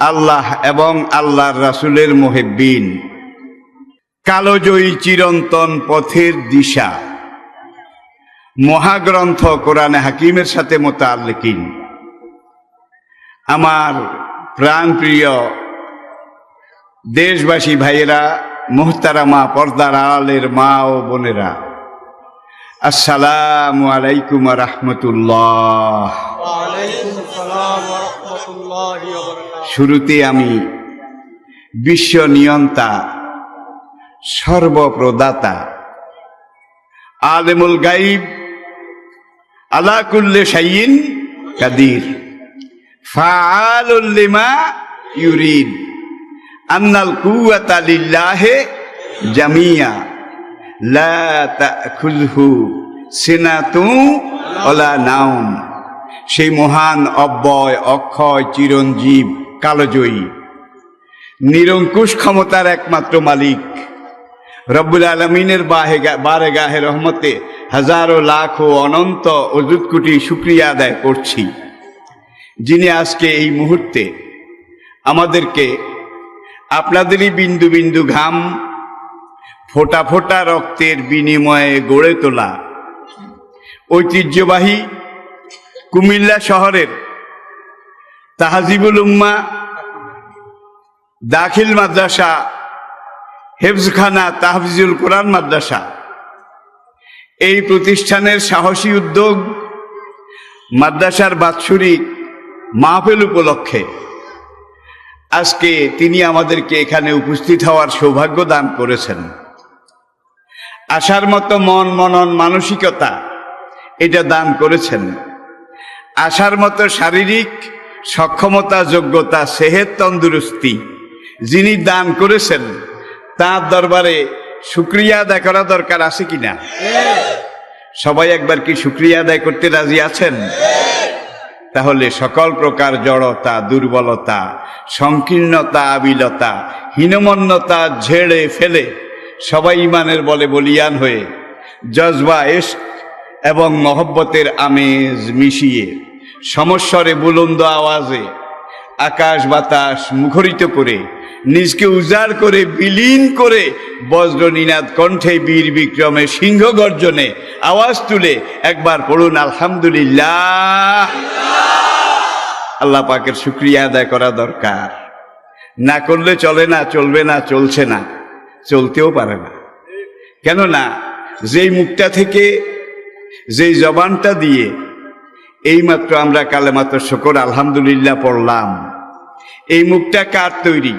আল্লাহ এবং আল্লাহর রাসূলের মুহিব্বিন, কালোজয়ী চিরন্তন পথের দিশা, মহাগ্রন্থ কোরআনে হাকিমের সাথে মোতাল্লিকিন, আমার প্রাণপ্রিয় দেশবাসী ভাইয়েরা, মুহতারামা পর্দার আড়ালের মা ও বোনেরা, আসসালামু আলাইকুম ওয়া রাহমাতুল্লাহ। শুরুতে আমি বিশ্ব নিয়ন্তা, সর্বপ্রদাতা, আলেমুল গাইব, আলা কুল্লি শাইইন কাদির, ফাআলুল লিমা ইউরিদ, আন্নাল কুওয়াতা লিল্লাহি জামিয়া, লা তাখুযহু সিনাতুন ওয়ালা নাওম। সেই মহান অব্যয়, অক্ষয়, চিরঞ্জীব, কালজয়ী, নিরঙ্কুশ ক্ষমতার একমাত্র মালিক রব্বুল আলামিনের বারেগাহে রহমতে হাজারো লাখ ও অনন্ত অযুত কোটি শুকরিয়া আদায় করছি, যিনি আজকে এই মুহূর্তে আমাদেরকে আপনাদেরই বিন্দু বিন্দু ঘাম, ফোঁটা ফোঁটা রক্তের বিনিময়ে গড়ে তোলা ঐতিহ্যবাহী কুমিল্লা শহরের তাহজিবুল উম্মাহ দাখিল মাদ্রাসা, হেফজখানা, তাহফিজুল কোরআন মাদ্রাসা, এই প্রতিষ্ঠানের সাহসী উদ্যোগ মাদ্রাসার বাৎসরিক মাহফিল উপলক্ষে আজকে তিনি আমাদেরকে এখানে উপস্থিত হওয়ার সৌভাগ্য দান করেছেন। আসার মতো মন, মনন, মানসিকতা এটা দান করেছেন। আসার মতো শারীরিক সক্ষমতা, যোগ্যতা, সেহেত, তন্দুরুস্তি যিনি দান করেছেন, তার দরবারে শুকরিয়া আদায় করা দরকার আছে কিনা? সবাই একবার কি শুকরিয়া আদায় করতে রাজি আছেন? তাহলে সকল প্রকার জড়তা, দুর্বলতা, সংকীর্ণতা, আবিলতা, হীনমন্যতা ঝেড়ে ফেলে সবাই ইমানের বলে বলিয়ান হয়ে জজবা, ইশক এবং মহব্বতের আমেজ মিশিয়ে সমস্বরে বুলন্দ আওয়াজে আকাশ বাতাস মুখরিত করে, নিজকে উজাড় করে, বিলীন করে, বজ্রনীনাদ কণ্ঠে, বীর বিক্রমে, সিংহ গর্জনে আওয়াজ তুলে একবার পড়ুন আলহামদুলিল্লাহ। আল্লাহ পাকের শুকরিয়া আদায় করা দরকার। না করলে চলে না, চলবে না, চলছে না, চলতেও পারে না। কেননা যেই মুখটা থেকে, যেই জবানটা দিয়ে এইমাত্র আমরা কালেমাত শুকর আলহামদুলিল্লাহ পড়লাম, এই মুখটা কার তৈরি?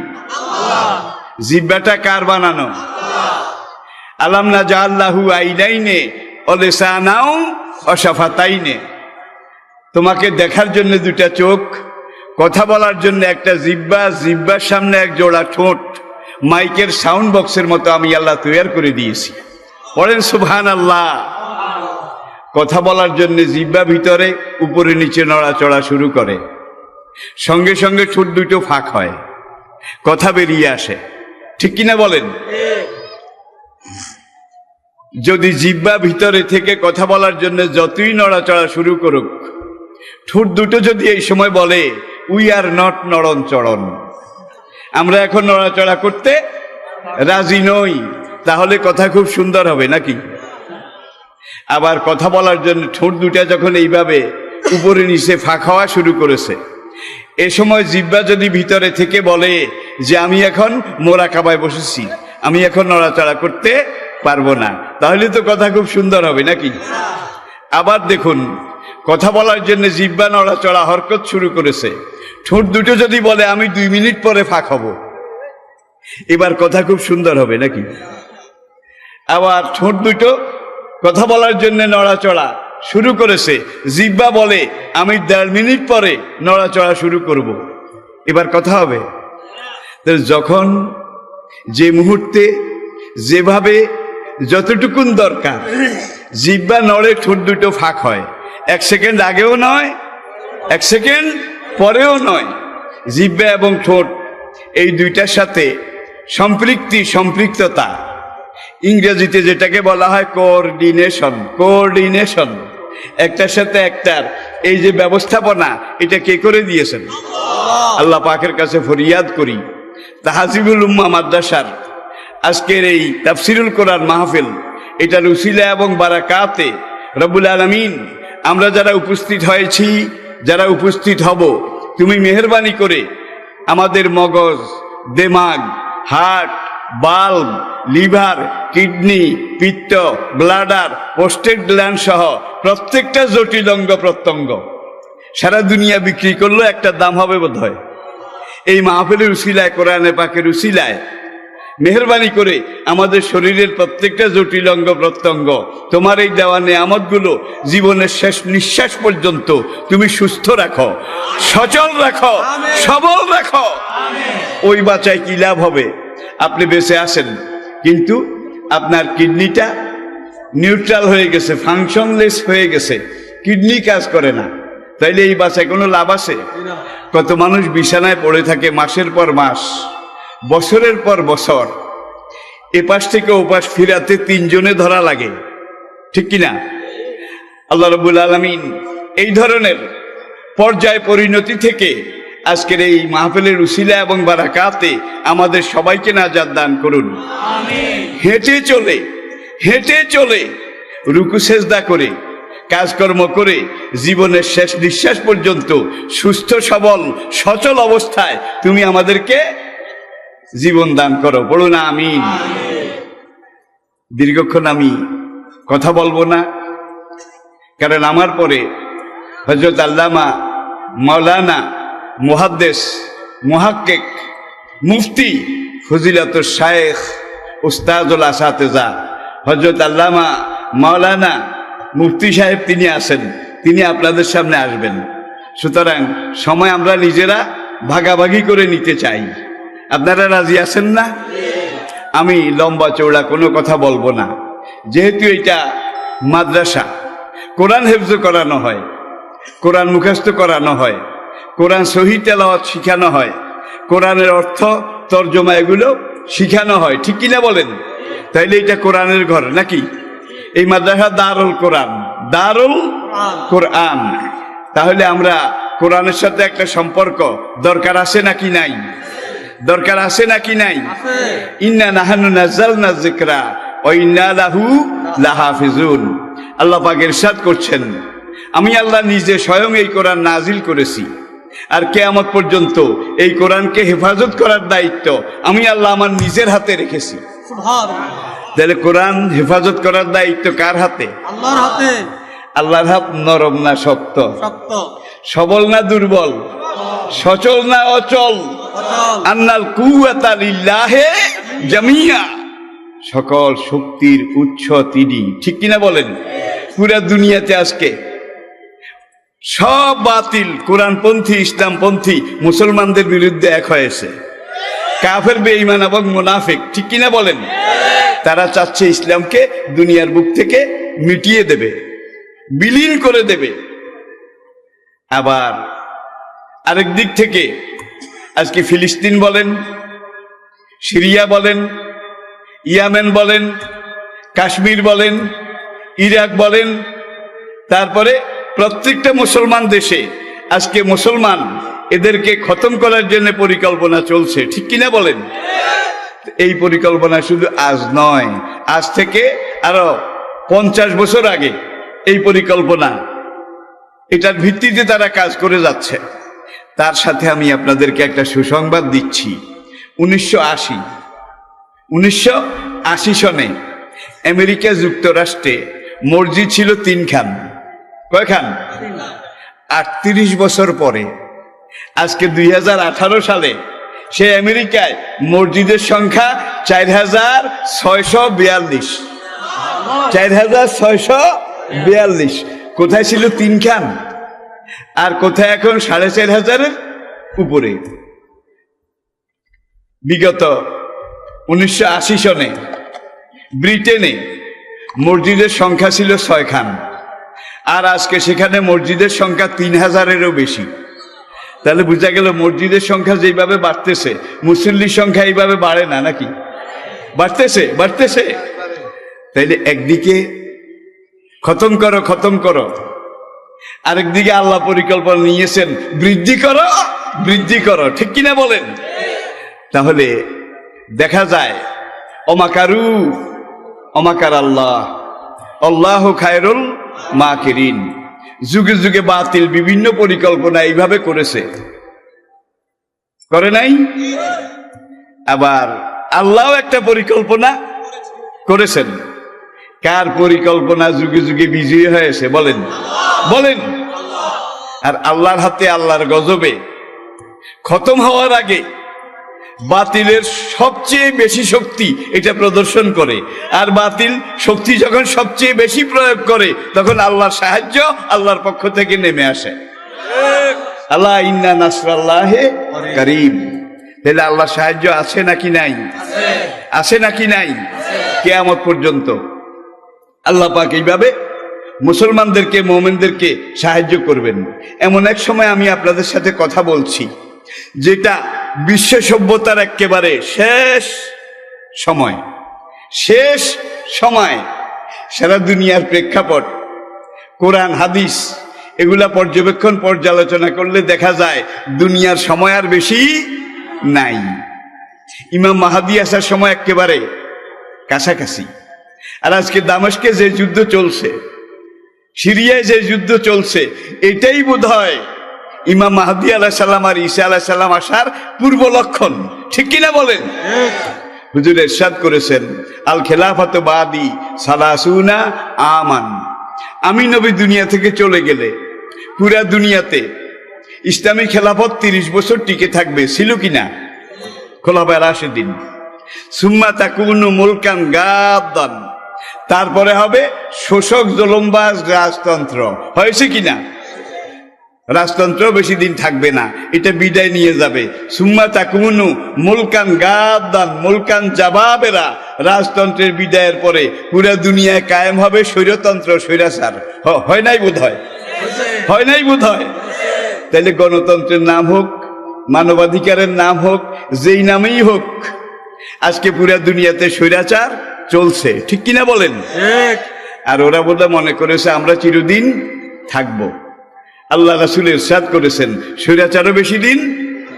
জিহ্বাটা কার বানানো? আলাম নাজআল্লাহু আইনাইনে ওয়া লিসানাও ওয়া শাফাতাইনে। তোমাকে দেখার জন্য দুটা চোখ, কথা বলার জন্য একটা জিহ্বা, জিহ্বার সামনে এক জোড়া ঠোঁট, মাইকের সাউন্ড বক্সের মতো আমি আল্লাহ তৈরি করে দিয়েছি। পড়েন সুবহানাল্লাহ। কথা বলার জন্য জিহ্বা ভিতরে উপরে নিচে নড়াচড়া শুরু করে, সঙ্গে সঙ্গে ঠোঁট দুটো ফাঁক হয়, কথা বেরিয়ে আসে, ঠিক কিনা বলেন? যদি জিহ্বা ভিতরে থেকে কথা বলার জন্য যতই নড়াচড়া শুরু করুক, ঠোঁট দুটো যদি এই সময় বলে উই আর নট নড়ন চড়ন, আমরা এখন নড়াচড়া করতে রাজি নই, তাহলে কথা খুব সুন্দর হবে নাকি? আবার কথা বলার জন্য ঠোঁট দুটা যখন এইভাবে উপরে নিচে ফাঁক হওয়া শুরু করেছে, এ সময় জিহ্বা যদি ভিতরে থেকে বলে যে আমি এখন মোরাকাবায় বসেছি, আমি এখন নড়াচড়া করতে পারবো না, তাহলে তো কথা খুব সুন্দর হবে নাকি? আবার দেখুন, কথা বলার জন্য জিহ্বা নড়াচড়া হরকত শুরু করেছে, ঠোঁট দুটো যদি বলে আমি 2 মিনিট পরে ফাঁক হব, এবার কথা খুব সুন্দর হবে নাকি? আবার ঠোঁট দুটো কথা বলার জন্য নড়াচড়া শুরু করেছে, জিহ্বা বলে আমি 1.5 মিনিট পরে নড়াচড়া শুরু করব, এবার কথা হবে? যখন যে মুহূর্তে যেভাবে যতটুকুন দরকার জিহ্বা নড়ে, ঠোঁট দুটো ফাঁক হয়, 1 সেকেন্ড আগেও নয়, 1 সেকেন্ড পরেও নয়। জিহ্বা এবং ঠোঁট এই দুইটার সাথে সম্পৃক্ততা, ইংরেজিতে যেটাকে বলা হয় কোঅর্ডিনেশন, একটার সাথে একটার এই যে ব্যবস্থাপনা, এটা কে করে দিয়েছেন? আল্লাহ পাকের কাছে ফরিয়াদ করি তাহজিবুল উম্মাহ মাদ্রাসার আজকের এই তাফসিরুল কোরআন মাহফিল, এটার উসিলা এবং বারাকাতে রব্বুল আলামিন আমরা যারা উপস্থিত হয়েছি, যারা উপস্থিত হব, তুমি মেহেরবানি করে আমাদের মগজ, দেমাগ, হার্ট, বাল্ব, লিভার, কিডনি, পিত্ত, ব্লাডার, প্রোস্টেট গ্ল্যান্ড সহ প্রত্যেকটা জটিল অঙ্গ প্রত্যঙ্গ সারা দুনিয়া বিক্রি করলেও একটা দাম হবে বোধ হয়। এই মাহফিলের উসিলায়, কোরআনে পাকের উসিলায় মেহেরবানি করে আমাদের শরীরের প্রত্যেকটা জটিল অঙ্গ প্রত্যঙ্গ তোমার এই দেওয়া নেয়ামতগুলো জীবনের শেষ নিঃশ্বাস পর্যন্ত তুমি সুস্থ রাখো, সচল রাখো, সবল রাখো। ওই বাঁচায় কি লাভ হবে? আপনি বেঁচে আছেন কিন্তু আপনার কিডনিটা নিউট্রাল হয়ে গেছে, ফাংশনলেস হয়ে গেছে, কিডনি কাজ করে না, তাইলে এই বাঁচায় কোনো লাভ আছে? কত মানুষ বিছানায় পড়ে থাকে মাসের পর মাস, বছরের পর বছর, এপাশ থেকে ওপাশ ফিরাতে 3 জনে ধরা লাগে, ঠিক কিনা? আল্লাহ রাব্বুল আলামিন এই ধরনের পর্যায় পরিণতি থেকে আজকের এই মাহফিলের উসিলা এবং বারাকাতে আমাদের সবাইকে নাজাত দান করুন। হেঁটে চলে রুকু সেজদা করে কাজকর্ম করে জীবনের শেষ নিঃশ্বাস পর্যন্ত সুস্থ সবল সচল অবস্থায় তুমি আমাদেরকে জীবন দান করো, বলুন আমিন। দীর্ঘক্ষণ আমি কথা বলবো না, কারণ আমার পরে হযরত আল্লামা মাওলানা মুহাদ্দিস মুহাক্কিক মুফতি ফজিলাতুল শায়েখ উস্তাদুল আসাতেজা হযরত আল্লামা মাওলানা মুফতি সাহেব তিনি আছেন, তিনি আপনাদের সামনে আসবেন। সুতরাং সময় আমরা নিজেরা ভাগাভাগি করে নিতে চাই। আপনারা রাজি আছেন না? আমি লম্বা চৌড়া কোনো কথা বলবো না, যেহেতু এটা মাদ্রাসা, কোরআন হেফজ করানো হয়, কোরআন মুখস্থ করানো হয়, কোরআন সহি তেলাওয়াত শিখানো হয়, কোরআনের অর্থ তর্জমা এগুলো শিখানো হয়, ঠিক কিনা বলেন? তাইলে এটা কোরআনের ঘর নাকি? এই মাদ্রাসা দারুল কোরআন, দারুল কোরআন। তাহলে আমরা কোরআনের সাথে একটা সম্পর্ক দরকার আছে নাকি নাই? দরকার আছে নাকি নাই? ইন্না নাহনু নাযালনা যিকরা ওয়া ইন্না লাহু লাহাফিজুন। আল্লাহ পাক ইরশাদ করছেন, আমি আল্লাহ নিজে স্বয়ং এই কোরআন নাজিল করেছি, আর কিয়ামত পর্যন্ত এই কোরআনকে হেফাজত করার দায়িত্ব আমি আল্লাহ আমার নিজের হাতে রেখেছি। সুবহানাল্লাহ। তাহলে কোরআন হেফাজত করার দায়িত্ব কার হাতে? আল্লাহর হাতে। আল্লাহর হাত নরম না শক্ত? শক্ত। সবল না দুর্বল? সচল না অচল? আন্নাল কুওয়াতা লিল্লাহি জামিয়া। সকল শক্তির উৎস তিনি, ঠিক কিনা বলেন? পুরা দুনিয়াতে আজকে সব বাতিল, কোরআনপন্থী, ইসলামপন্থী মুসলমানদের বিরুদ্ধে এক হয়েছে। কাফের, বেঈমান এবং মুনাফিক, ঠিক কিনা বলেন? তারা চাচ্ছে ইসলামকে দুনিয়ার বুক থেকে মিটিয়ে দেবে, বিলীন করে দেবে। আবার আরেক দিক থেকে আজকে ফিলিস্তিন বলেন, সিরিয়া বলেন, ইয়েমেন বলেন, কাশ্মীর বলেন, ইরাক বলেন, তারপরে প্রত্যেকটা মুসলমান দেশে আজকে মুসলমান এদেরকে খতম করার জন্য পরিকল্পনা চলছে, ঠিক কিনা বলেন? এই পরিকল্পনা শুধু আজ নয়, আজ থেকে আরো 50 বছর আগে এই পরিকল্পনা, এটার ভিত্তিতে তারা কাজ করে যাচ্ছে। তার সাথে আমি আপনাদেরকে একটা সুসংবাদ দিচ্ছি। 1980 সনে আমেরিকা যুক্তরাষ্ট্রে মসজিদ ছিল 3 খান। কয়খান? 38 বছর পরে আজকে 2018 সালে সে আমেরিকায় মসজিদের সংখ্যা 4642। 4642। কোথায় ছিল 3 খান, আর কোথায় এখন 4500-এর উপরে। বিগত 1980 সনে ব্রিটেনে মসজিদের সংখ্যা ছিল 6 খান, আর আজকে সেখানে মসজিদের সংখ্যা 3000-এরও বেশি। তাহলে বোঝা গেল মসজিদের সংখ্যা যেভাবে বাড়তেছে, মুসল্লির সংখ্যা এইভাবে বাড়ে না নাকি? বাড়তেছে। তাইলে একদিকে খতম করো, খতম করো। আরেকদিকে আল্লাহ পরিকল্পনা নিয়েছেন বৃদ্ধি করো, বৃদ্ধি করো, ঠিক কিনা বলেন? তাহলে দেখা যায় অমাকারু অমাকার আল্লাহ, আল্লাহু খায়রুল মাকিরিন। যুগে যুগে বাতিল বিভিন্ন পরিকল্পনা এইভাবে করেছে, করে নাই? আবার আল্লাহও একটা পরিকল্পনা করেছেন। কার পরিকল্পনা যুগে যুগে বিজয়ী হয়েছে বলেন? বলেন। আর আল্লাহর হাতে, আল্লাহর গজবে খতম হওয়ার আগে বাতিলের সবচেয়ে বেশি শক্তি এটা প্রদর্শন করে। আর বাতিল শক্তি যখন সবচেয়ে বেশি প্রয়োগ করে তখন আল্লাহর সাহায্য আল্লাহর পক্ষ থেকে নেমে আসে। আল্লাহ ইন্না নাসরাল্লাহি কারীব। তাহলে আল্লাহর সাহায্য আছে নাকি নাই? আছে নাকি নাই? কিয়ামত পর্যন্ত আল্লাহ পাক এইভাবে মুসলমানদেরকে, মুমিনদেরকে সাহায্য করবেন। এমন এক সময় আমি আপনাদের সাথে কথা বলছি যেটা বিশ্ব সভ্যতার একেবারে শেষ সময়, শেষ সময়। সারা দুনিয়ার প্রেক্ষাপট, কোরআন হাদিস এগুলা পর্যবেক্ষণ পর্যালোচনা করলে দেখা যায় দুনিয়ার সময় আর বেশি নাই। ইমাম মাহাদি আসার সময় একেবারে কাছাকাছি। আর আজকে দামেস্কে যে যুদ্ধ চলছে, সিরিয়ায় যে যুদ্ধ চলছে, এটাই বোধহয় ইমাম মাহদী আলাইহিস সালাম আর ঈসা আলাইহিস সালাম আসার পূর্ব লক্ষণ, ঠিক কিনা বলেন? হুজুর ইরশাদ করেছেন, আল খেলাফাতু বাদি সালাসুনা আমান। আমি নবী দুনিয়া থেকে চলে গেলে পুরা দুনিয়াতে ইসলামী খেলাফত 30 বছর টিকে থাকবে। ছিল কিনা? খোলাফায়ে রাশিদিন। সুম্মা তাকুনু মুলকান গাদ্দান। তারপরে হবে শোষক জুলুমবাজ রাজতন্ত্র। হয়েছে কিনা? রাজতন্ত্র বেশি দিন থাকবে না, এটা বিদায় নিয়ে যাবে। সুম্মা তাকুনু মুলকান গাদ্দান, মুলকান জাবাবেরা। রাজতন্ত্রের বিদায়ের পরে পুরা দুনিয়ায় কায়েম হবে স্বৈরতন্ত্র, স্বৈরাচার। হয় নাই বোধ হয়? হয় নাই বোধ হয়? তাহলে গণতন্ত্রের নাম হোক, মানবাধিকারের নাম হোক, যেই নামেই হোক, আজকে পুরা দুনিয়াতে স্বৈরাচার চলছে, ঠিক কিনা বলেন? আর ওরা বোধহয় মনে করেছে আমরা চিরদিন থাকবো। আল্লাহ রাসূল ইরশাদ করেছেন স্বৈরাচারও বেশি দিন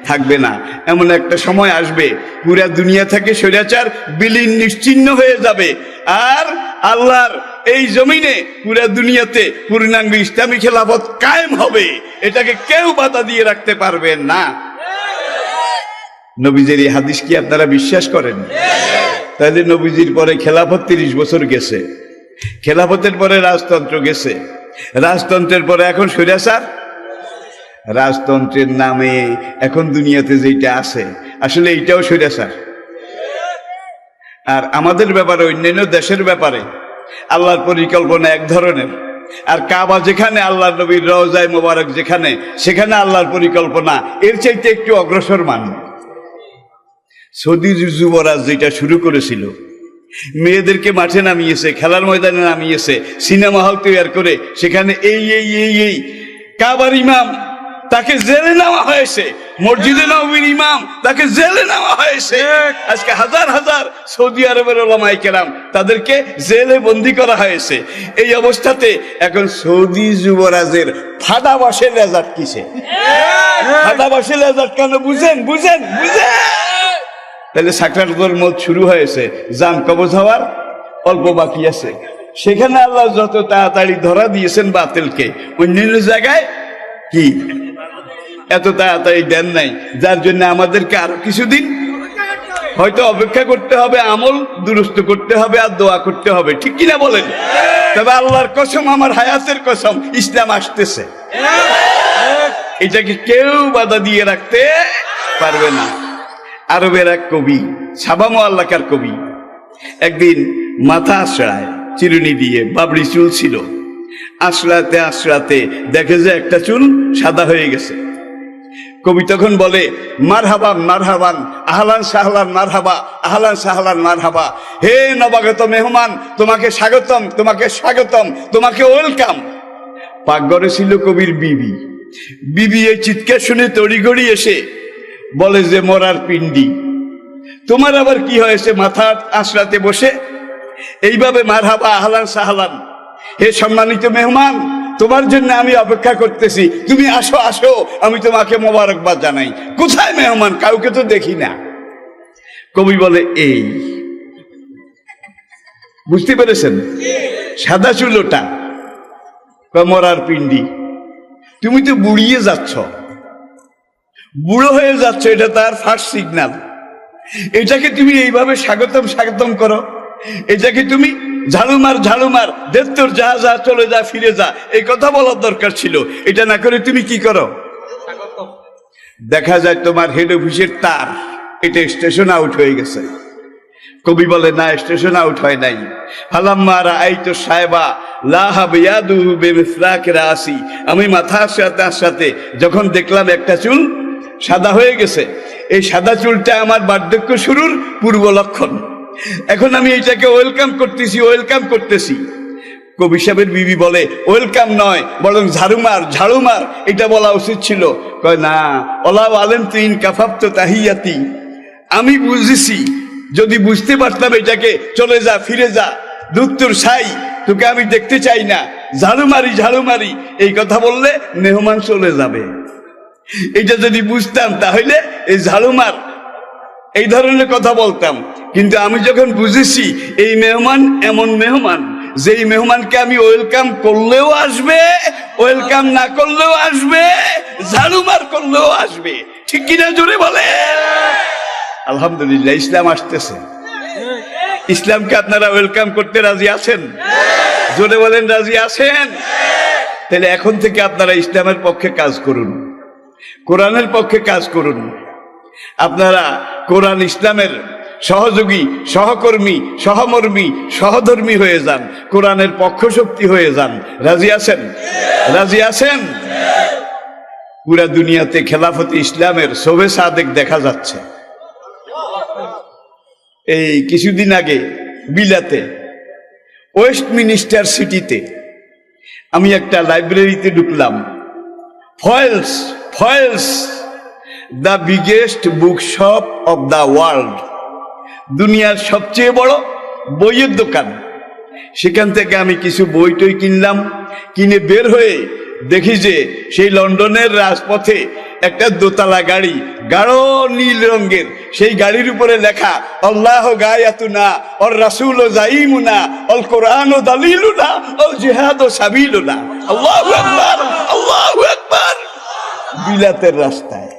থাকবে না। এমন একটা সময় আসবে পুরা দুনিয়া থেকে স্বৈরাচার বিলীন নিশ্চিহ্ন হয়ে যাবে। আর আল্লাহর এই জমিনে পুরা দুনিয়াতে পূর্ণাঙ্গ ইসলামী খেলাফত কায়েম হবে। এটাকে কেউ বাধা দিয়ে রাখতে পারবে না। নবীজির এই হাদিস কি আপনারা বিশ্বাস করেন? তাহলে নবীজির পরে খেলাফত 30 বছর গেছে, খেলাফতের পরে রাজতন্ত্র গেছে, রাজতন্ত্রের পরে এখন স্বৈরাচার। রাজতন্ত্রের নামে এখন দুনিয়াতে যেটা আছে আসলে এইটাও স্বৈরাচার। আর আমাদের ব্যাপারে, অন্যান্য দেশের ব্যাপারে আল্লাহর পরিকল্পনা এক ধরনের, আর কাবা যেখানে, আল্লাহর নবীর রওজায়ে মোবারক যেখানে, সেখানে আল্লাহর পরিকল্পনা এর চাইতে একটু অগ্রসর মান। সৌদি যুবরাজ যেটা শুরু করেছিল, মেয়েদেরকে মাঠে নামিয়েছে, খেলার ময়দানে নামিয়েছে, সিনেমা হল তৈরি করে সেখানে এই কাবার ইমাম তাকে জেলে নেওয়া হয়েছে, মসজিদে নববীর ইমাম তাকে জেলে নেওয়া হয়েছে। আজকে হাজার হাজার সৌদি আরবের উলামায়ে কেরাম তাদেরকে জেলে বন্দী করা হয়েছে। এই অবস্থাতে এখন সৌদি যুবরাজের ফাটা বাসের রেজাল্ট কিসে? ফাটা বাসের রেজাল্ট কেন বুঝেন? বুঝেন? বুঝেন? তাহলে সাকরাতুল মউত শুরু হয়েছে, জান কবজ হওয়ার অল্প বাকি আছে। সেখানে আল্লাহ যত তাড়াতাড়ি ধরা দিয়েছেন বাতিলকে, অন্যান্য জায়গায় কি এত তাড়াতাড়ি দেন নাই। যার জন্য আমাদেরকে আরো কিছুদিন হয়তো অপেক্ষা করতে হবে, আমল দুরুস্ত করতে হবে, আর দোয়া করতে হবে, ঠিক কিনা বলেন? তবে আল্লাহর কসম, আমার হায়াতের কসম, ইসলাম আসতেছে। এটাকে কেউ বাধা দিয়ে রাখতে পারবে না। আরবের এক কবি, সাবা মুআল্লাকার কবি, একদিন মাথা আশ্রায় চিরুনি দিয়ে, বাবরি চুল ছিল, আশ্রাতে আশ্রাতে দেখে যে একটা চুল সাদা হয়ে গেছে। কবি তখন বলে, মারহাবান মারহাবান, আহলান সাহলান মারহাবা, আহলান সাহলান মারহাবা। হে নবাগত মেহমান, তোমাকে স্বাগতম, তোমাকে স্বাগতম, তোমাকে ওয়েলকাম। পাকঘরে ছিল কবির বিবি। বিবি এই চিৎকার শুনে তড়িঘড়ি এসে বলে যে মরার পিণ্ডি, তোমার আবার কি হয়েছে মাথা আশ্রাতে বসে এইভাবে মারহাবা আহলান সাহলান? হে সম্মানিত মেহমান, তোমার জন্য আমি অপেক্ষা করতেছি, তুমি আসো আসো, আমি তোমাকে মোবারকবাদ জানাই। কোথায় মেহমান? কাউকে তো দেখি না। কবি বলে এই, বুঝতে পেরেছেন? সাদা চুল ওটা, মরার পিণ্ডি। তুমি তো বুড়িয়ে যাচ্ছ, বুড়ো হয়ে যাচ্ছ, এটা তার ফার্স্ট সিগন্যাল। এটাকে তুমি এইভাবে স্বাগতম স্বাগতম করো, এটাকে তুমি ঝাড়ুমার ঝাড়ুমার, দেখ তোর যা যা, চলে যা, ফিরে যা, এই কথা বলার দরকার ছিল। এটা না করে তুমি কি করো? দেখা যায় তোমার হেড অফিসের তার, এটা স্টেশন আউট হয়ে গেছে। কবি বলে না, স্টেশন আউট হয় নাই। ফালাম্মা রাআইতু সাহেবা লাহা বিয়াদুহু বিমিসরাকি রাসি, আমি মাথার সাথে যখন দেখলাম একটা চুল সাদা হয়ে গেছে, এই সাদা চুলটা আমার বার্ধক্য শুরুর পূর্ব লক্ষণ। এখন আমি এইটাকে ওয়েলকাম করতেছি, ওয়েলকাম করতেছি। কবি সাহেবের বিবি বলে ওয়েলকাম নয়, বরং ঝাড়ুমার ঝাড়ুমার, এটা বলা উচিত ছিল। কয় না, ওলা আলেম তুইন কাফাফত তাহিয়াতি, আমি বুঝেছি, যদি বুঝতে পারতাম এটাকে চলে যা, ফিরে যা, দুত্তর সাই, তোকে আমি দেখতে চাই না, ঝাড়ুমারি ঝাড়ুমারি, এই কথা বললে মেহমান চলে যাবে। এটা যদি বুঝতাম তাহলে এই ঝাড়ুমার এই ধরনের কথা বলতাম। কিন্তু আমি যখন বুঝেছি এই মেহমান এমন মেহমান, যেই মেহমানকে আমি ওয়েলকাম করলেও আসবে, ওয়েলকাম না করলেও আসবে, ঝাড়ুমার করলেও আসবে। ঠিক কিনা জোরে বলে? আলহামদুলিল্লাহ, ইসলাম আসতেছে। ইসলামকে আপনারা ওয়েলকাম করতে রাজি আছেন? জোরে বলেন, রাজি আছেন? তাহলে এখন থেকে আপনারা ইসলামের পক্ষে কাজ করুন, কোরআনের পক্ষে কাজ করুন। আপনারা কোরআন ইসলামের সহযোগী, সহকর্মী, সহমর্মী, সহধর্মী হয়ে যান, কোরআনের পক্ষ শক্তি হয়ে যান। রাজি আছেন? রাজি আছেন? পুরা দুনিয়াতে খেলাফতে ইসলামের শোভে সাদেক দেখা যাচ্ছে। এই কিছুদিন আগে বিলাতে ওয়েস্টমিনিস্টার সিটিতে আমি একটা লাইব্রেরিতে ঢুকলাম। Foils, foils, the biggest book shop of the world, দুনিয়ার সবচেয়ে বড় বইয়ের দোকান। সেখান থেকে আমি কিছু বই টই কিনলাম। কিনে বের হয়ে দেখি যে সেই লন্ডনের রাজপথে একটা দোতলা গাড়ি, গাঢ় নীল রঙের, সেই গাড়ির উপরে লেখা আল্লাহ গায়াতুনা অর রাসূল জাইমুনা অল কোরআন ও দালিলুনা অল জিহাদ ও সাবিলুনা। আল্লাহু আকবার, আল্লাহু আকবার। বিলাতের রাস্তায়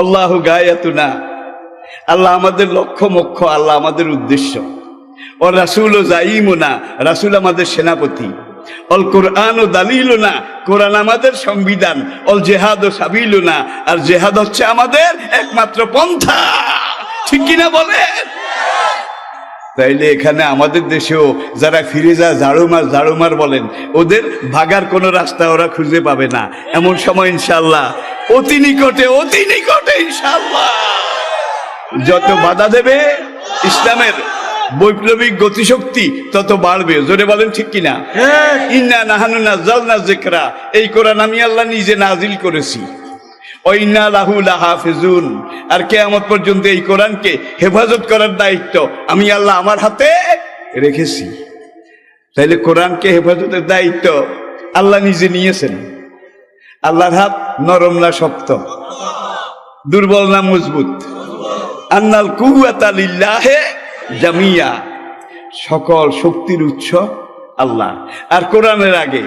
আল্লাহ গায়াতুনা, আল্লাহ আমাদের লক্ষ্য মোক্ষ, আল্লাহ আমাদের উদ্দেশ্য। ও রাসূল ও জাইমুনা, রাসূল আমাদের সেনাপতি। অল কোরআন ও দালিলুনা, কোরআন আমাদের সংবিধান। অল জেহাদ ও সাবিলুনা, আর জেহাদ হচ্ছে আমাদের একমাত্র পন্থা। ঠিক কিনা বলেন? তাইলে এখানে আমাদের দেশেও যারা ফিরে যায় ঝাড়ুমার ঝাড়ুমার বলেন, ওদের ভাগার কোনো রাস্তা ওরা খুঁজে পাবে না। এমন সময় ইনশাআল্লাহ অতি নিকটে, অতি নিকটে ইনশাআল্লাহ যত বাধা দেবে ইসলামের বৈপ্লবিক গতিশক্তি তত বাড়বে। জোরে বলেন ঠিক কিনা? ইন্না নাহানু নাযালনা যিকরা, এই কোরআন আমি আল্লাহ নিজে নাজিল করেছি। ওয়া ইন্না লাহু লাহাফিজুন, আর কিয়ামত পর্যন্ত এই কোরআনকে হেফাজত করার দায়িত্ব আমি আল্লাহ আমার হাতে রেখেছি। তাইলে কোরআনকে হেফাজতের দায়িত্ব আল্লাহ নিজে নিয়েছেন। আল্লাহর হাত নরম না শক্ত, দুর্বল না মজবুত? আন্নাল কুওয়াতা লিল্লাহি জামিয়া, সকল শক্তির উৎস আল্লাহ। আর কোরআনের আগে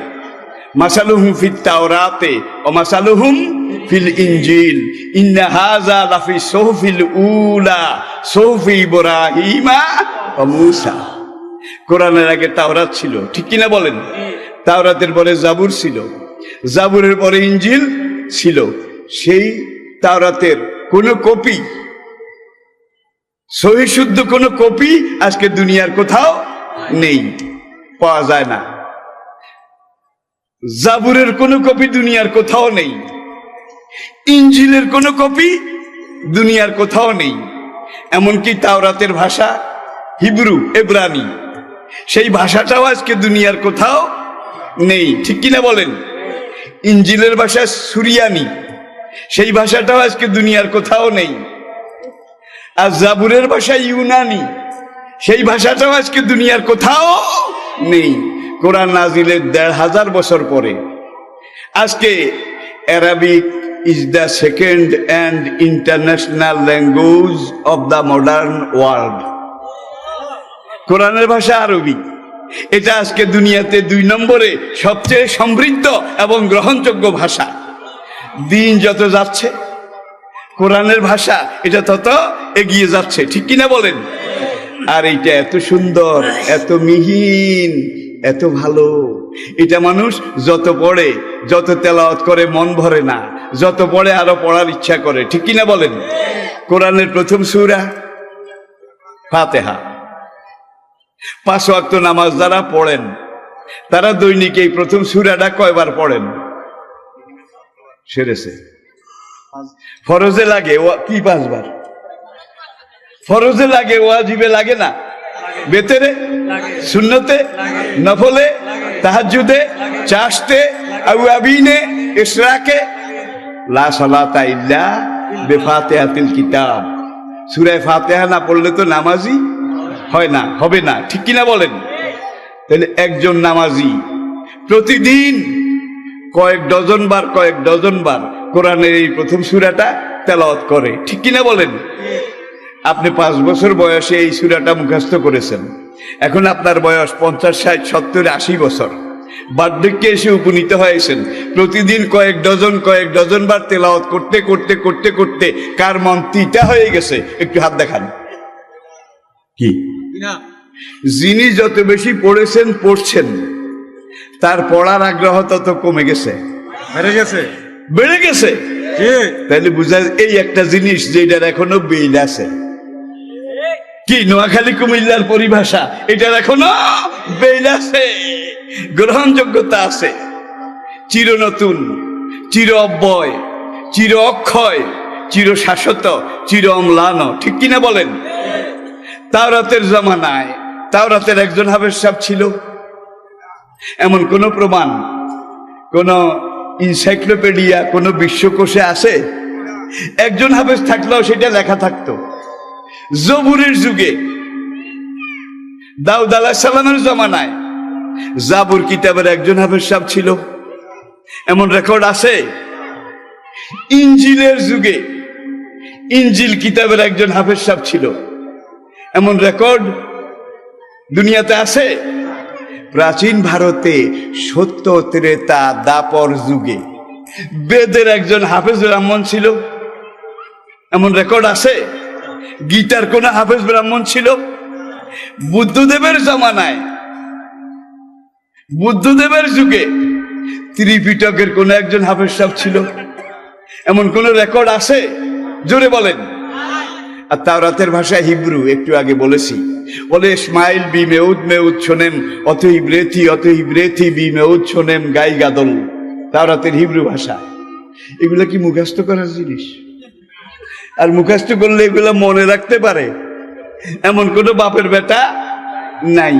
মাসালুহুম ফিত তাওরাতে ও মাসালুহুম ফিল ইনজিল ইন্না হাযা লাফি সুহফিল উলা সুহফি ইব্রাহিমা ওয়া মূসা। কোরআনের আগে তাওরাত ছিল, ঠিক কিনা বলেন? তাওরাতের পরে জাবুর ছিল, জাবুরের পরে ইনজিল ছিল। সেই তাওরাতের কোনো কপি, সহি শুদ্ধ কোনো কপি আজকে দুনিয়ার কোথাও নেই, পাওয়া যায় না। জাবুরের কোনো কপি দুনিয়ার কোথাও নেই, ইনজিলের কোনো কপি দুনিয়ার কোথাও নেই। এমনকি তাওরাতের ভাষা হিব্রু, এব্রানি, সেই ভাষাটাও আজকে দুনিয়ার কোথাও নেই। ঠিক কিনা বলেন? ইনজিলের ভাষা সুরিয়ানি, সেই ভাষাটাও আজকে দুনিয়ার কোথাও নেই। আর জাবুরের ভাষা ইউনানি, সেই ভাষাটাও আজকে দুনিয়ার কোথাও নেই। কোরআন নাজিলের ১৫০০ বছর পরে। আজকে Arabic is the second and international language of the modern world. কোরআনের ভাষা আরবি, এটা আজকে দুনিয়াতে ২ নম্বরে সবচেয়ে সমৃদ্ধ এবং গ্রহণযোগ্য ভাষা। দিন যত যাচ্ছে কোরআনের ভাষা এটা তত এগিয়ে যাচ্ছে, ঠিক কিনা বলেন? আর এইটা এত সুন্দর, এত মিহিন, এত ভালো, এটা মানুষ যত পড়ে, যত তেলাওয়াত করে মন ভরে না, যত পড়ে আরো পড়ার ইচ্ছা করে, ঠিক কিনা বলেন? কোরআনের প্রথম সূরা ফাতিহা। ৫ ওয়াক্ত নামাজ যারা পড়েন তারা দৈনিক এই প্রথম সূরাটা কয়বার পড়েন? সেরেছে। ফরজে লাগে কি ৫ বার? ফরজে লাগে, ওয়াজিবে লাগে না? বেতেরে, সুন্নতে, নফলে, তাহাজ্জুদে, চাশতে, আউয়াবিনে, ইশরাকে। লা সালাতা ইল্লা বিফাতিহাতিল কিতাব। সূরা ফাতিহা না পড়লে তো নামাজি হয় না, হবে না, ঠিক কিনা বলেন? তাহলে একজন নামাজি প্রতিদিন কয়েক ডজন বার কোরআনের এই প্রথম সূরাটা তেলাওয়াত করে, ঠিক কিনা বলেন? আপনি ৫ বছর বয়সে এই সূরাটা মুখস্থ করেছেন, এখন আপনার বয়স ৫০, ৬০, ৭০, ৮০ বছর, বার্ধক্যে এসে উপনীত হয়েছেন। প্রতিদিন কয়েক ডজন বার তেলাওয়াত করতে করতে করতে করতে কার মন তিতা হয়ে গেছে? একটু হাত দেখান। কি? যিনি যত বেশি পড়েছেন, পড়ছেন, তার পড়ার আগ্রহ তত কমে গেছে, বেড়ে গেছে। তাহলে বুঝা এই একটা জিনিস যেটার এখনো বেইল আছে। কি নোয়াখালী কুমিল্লার পরিভাষা, এটার এখনো বেইল আছে, গ্রহণযোগ্যতা আছে। চির নতুন, চির অব্যয়, চির অক্ষয়, চির শাশ্বত, চির অম্লান, ঠিক কিনা বলেন? তাওরাতের জামানায় তাওরাতের একজন হাফেজ সাহেব ছিল, এমন কোন প্রমাণ, কোন ইনসাইক্লোপিডিয়া, কোন বিশ্বকোষে আছে? একজন হাফেজ থাকলেও সেটা লেখা থাকতো। জবুরের যুগে, দাউদ আলাইহিস সালামের জামানায় জাবুর কিতাবের একজন হাফেজ সাহেব ছিল, এমন রেকর্ড আছে। ইনজিলের যুগে ইনজিল কিতাবের একজন হাফেজ সাহেব ছিল, এমন রেকর্ড দুনিয়াতে আছে। প্রাচীন ভারতে সত্য, ত্রেতা, দাপর যুগে বেদের একজন হাফেজ ব্রাহ্মণ ছিল, এমন রেকর্ড আছে। গীতার কোন হাফেজ ব্রাহ্মণ ছিল? বুদ্ধদেবের জামানায়, বুদ্ধদেবের যুগে ত্রিপিটকের কোন একজন হাফেজ সাহেব ছিল, এমন কোন রেকর্ড আছে? জোরে বলেন। আর তাওরাতের ভাষা হিব্রু, একটু আগে বলেছি, বলে ইসমাইল বি মেউদ মেউদ শোনেম অতহিব্রেথি বি মেউদ শোনেম গাই গাদল। তাওরাতের হিব্রু ভাষা। এগুলো কি মুখস্থ করার জিনিস? আর মুখস্থ করলে এগুলো মনে রাখতে পারে এমন কোন বাপের বেটা নাই।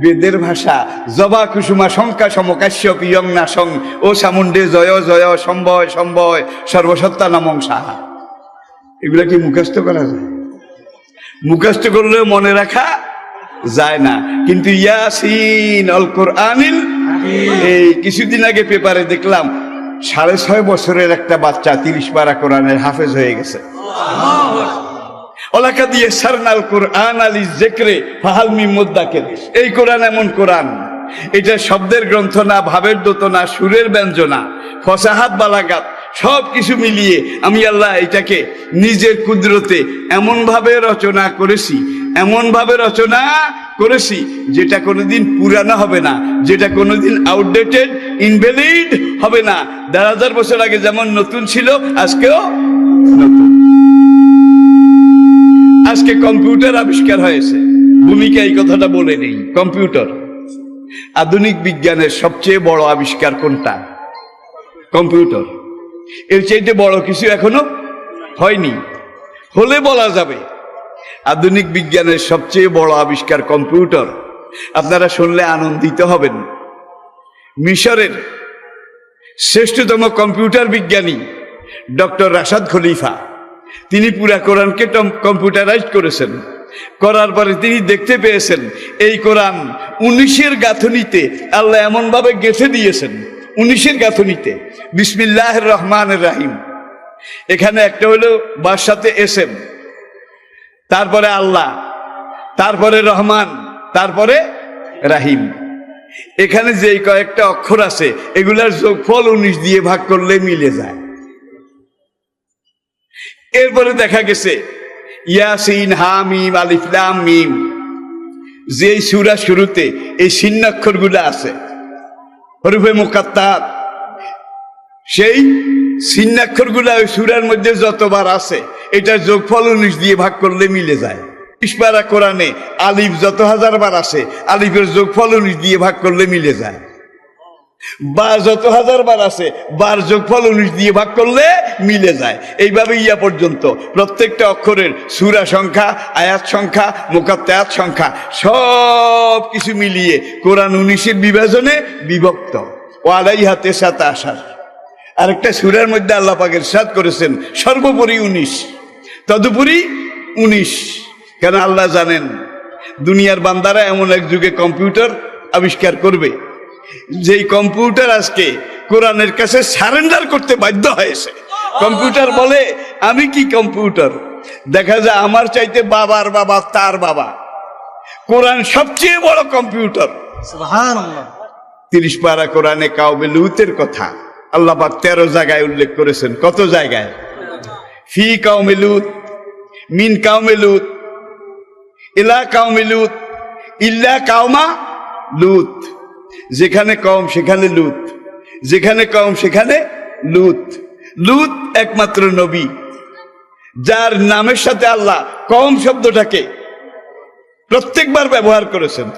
বেদের ভাষা জবা কুসুমা শঙ্কা সমকাশ্য পিয়ং নাসং ও সামুন্ডে জয় জয় সম্ভয় সম্ভয় সর্বসত্তা নামং সাহা। এগুলা কি মুখস্থ করা যায়? মুখস্থ করলেও মনে রাখা যায় না। কিন্তু ইয়াসিন আল কোরআনিল, এই কিছুদিন আগে পেপারে দেখলাম ৬.৫ বছরের একটা বাচ্চা ৩০ পারা কোরআনের হাফেজ হয়ে গেছে। ওলাকা দিয়ে সারনাল কোরআন আলী জেকরে ফাহাল মিন মুদ্দাকির। এই কোরআন এমন কোরআন, এটা শব্দের গ্রন্থ না, ভাবের দোত না, সুরের ব্যঞ্জনা, ফসাহাত, বালাগাত সব কিছু মিলিয়ে আমি আল্লাহ এটাকে নিজের কুদরতে এমন ভাবে রচনা করেছি যেটা কোনোদিন পুরানো হবে না, যেটা কোনোদিন আউটডেটেড, ইনভ্যালিড হবে না। ১,৫০০ বছর আগে যেমন নতুন ছিল, আজকেও নতুন। আজকে কম্পিউটার আবিষ্কার হয়েছে, ভূমিকা এই কথাটা বলে নেই। কম্পিউটার আধুনিক বিজ্ঞানের সবচেয়ে বড় আবিষ্কার কোনটা? কম্পিউটার। এর চাইতে বড় কিছু এখনো হয়নি, হলে বলা যাবে। আধুনিক বিজ্ঞানের সবচেয়ে বড় আবিষ্কার কম্পিউটার। আপনারা শুনলে আনন্দিত হবেন। মিশরের শ্রেষ্ঠতম কম্পিউটার বিজ্ঞানী ডক্টর রাশাদ খলিফা, তিনি পুরা কোরআনকে কম্পিউটারাইজ করেছেন। করার পরে তিনি দেখতে পেয়েছেন এই কোরআন 19-এর গাঁথনিতে আল্লাহ এমনভাবে গেঁথে দিয়েছেন, 19-এর গাঁথনিতে বিসমিল্লাহির রহমানির রহিম, এখানে একটা হলো বার সাথে এসএম, তারপরে আল্লাহ, তারপরে রহমান, তারপরে রাহিম। এখানে যেই কয়েকটা অক্ষর আছে এগুলার যোগফল 19 দিয়ে ভাগ করলে মিলে যায়। এরপরে দেখা গেছে ইয়াসিন, হামিম, আলিফ লাম মিম, যে সূরা শুরুতে এই চিহ্নাক্ষরগুলো আছে হরফে মুকাত্তাত, সেই চিহ্নাক্ষরগুলো ওই সূরার মধ্যে যতবার আছে এটার যোগফল 19 দিয়ে ভাগ করলে মিলে যায়। 20 পারা কোরআনে আলিফ যত হাজার বার আছে আলিফের যোগফল 19 দিয়ে ভাগ করলে মিলে যায়। বা যত হাজার বার আছে বার যোগফল 19 দিয়ে ভাগ করলে মিলে যায়। এইভাবে ইয়া পর্যন্ত প্রত্যেকটা অক্ষরের সূরা সংখ্যা, আয়াত সংখ্যা, মুকাত্তায়াত সংখ্যা সব কিছু মিলিয়ে কোরআন 19-এর বিভাজনে বিভক্ত। ওয়ালাইহা 19। আরেকটা সূরার মধ্যে আল্লাহ পাক ইরশাদ করেছেন সর্বোপরি 19, তদুপরি 19। কেন আল্লাহ জানেন দুনিয়ার বান্দারা এমন এক যুগে কম্পিউটার আবিষ্কার করবে যেই কম্পিউটার আজকে কোরআনের কাছে সারেন্ডার করতে বাধ্য হয়েছে। কম্পিউটার বলে আমি কি কম্পিউটার, দেখা যায় আমার চাইতে বাবার বাবা তার বাবা, কোরআন সবচেয়ে বড় কম্পিউটার। সুবহানাল্লাহ। 30 পারা কোরআনে কাউমে লুতের কথা আল্লাহ পাক 13 জায়গায় উল্লেখ করেছেন। কত জায়গায়? ফি কাউমে লুত, মিন কাউমে লুত, ইলা কাউমে লুত, ইল্লা কাউমা লুত। যেখানে কওম সেখানে লুত, যেখানে কওম সেখানে লুত। লুত একমাত্র নবী যার নামের সাথে আল্লাহ কওম শব্দটাকে প্রত্যেকবার ব্যবহার করেছেন।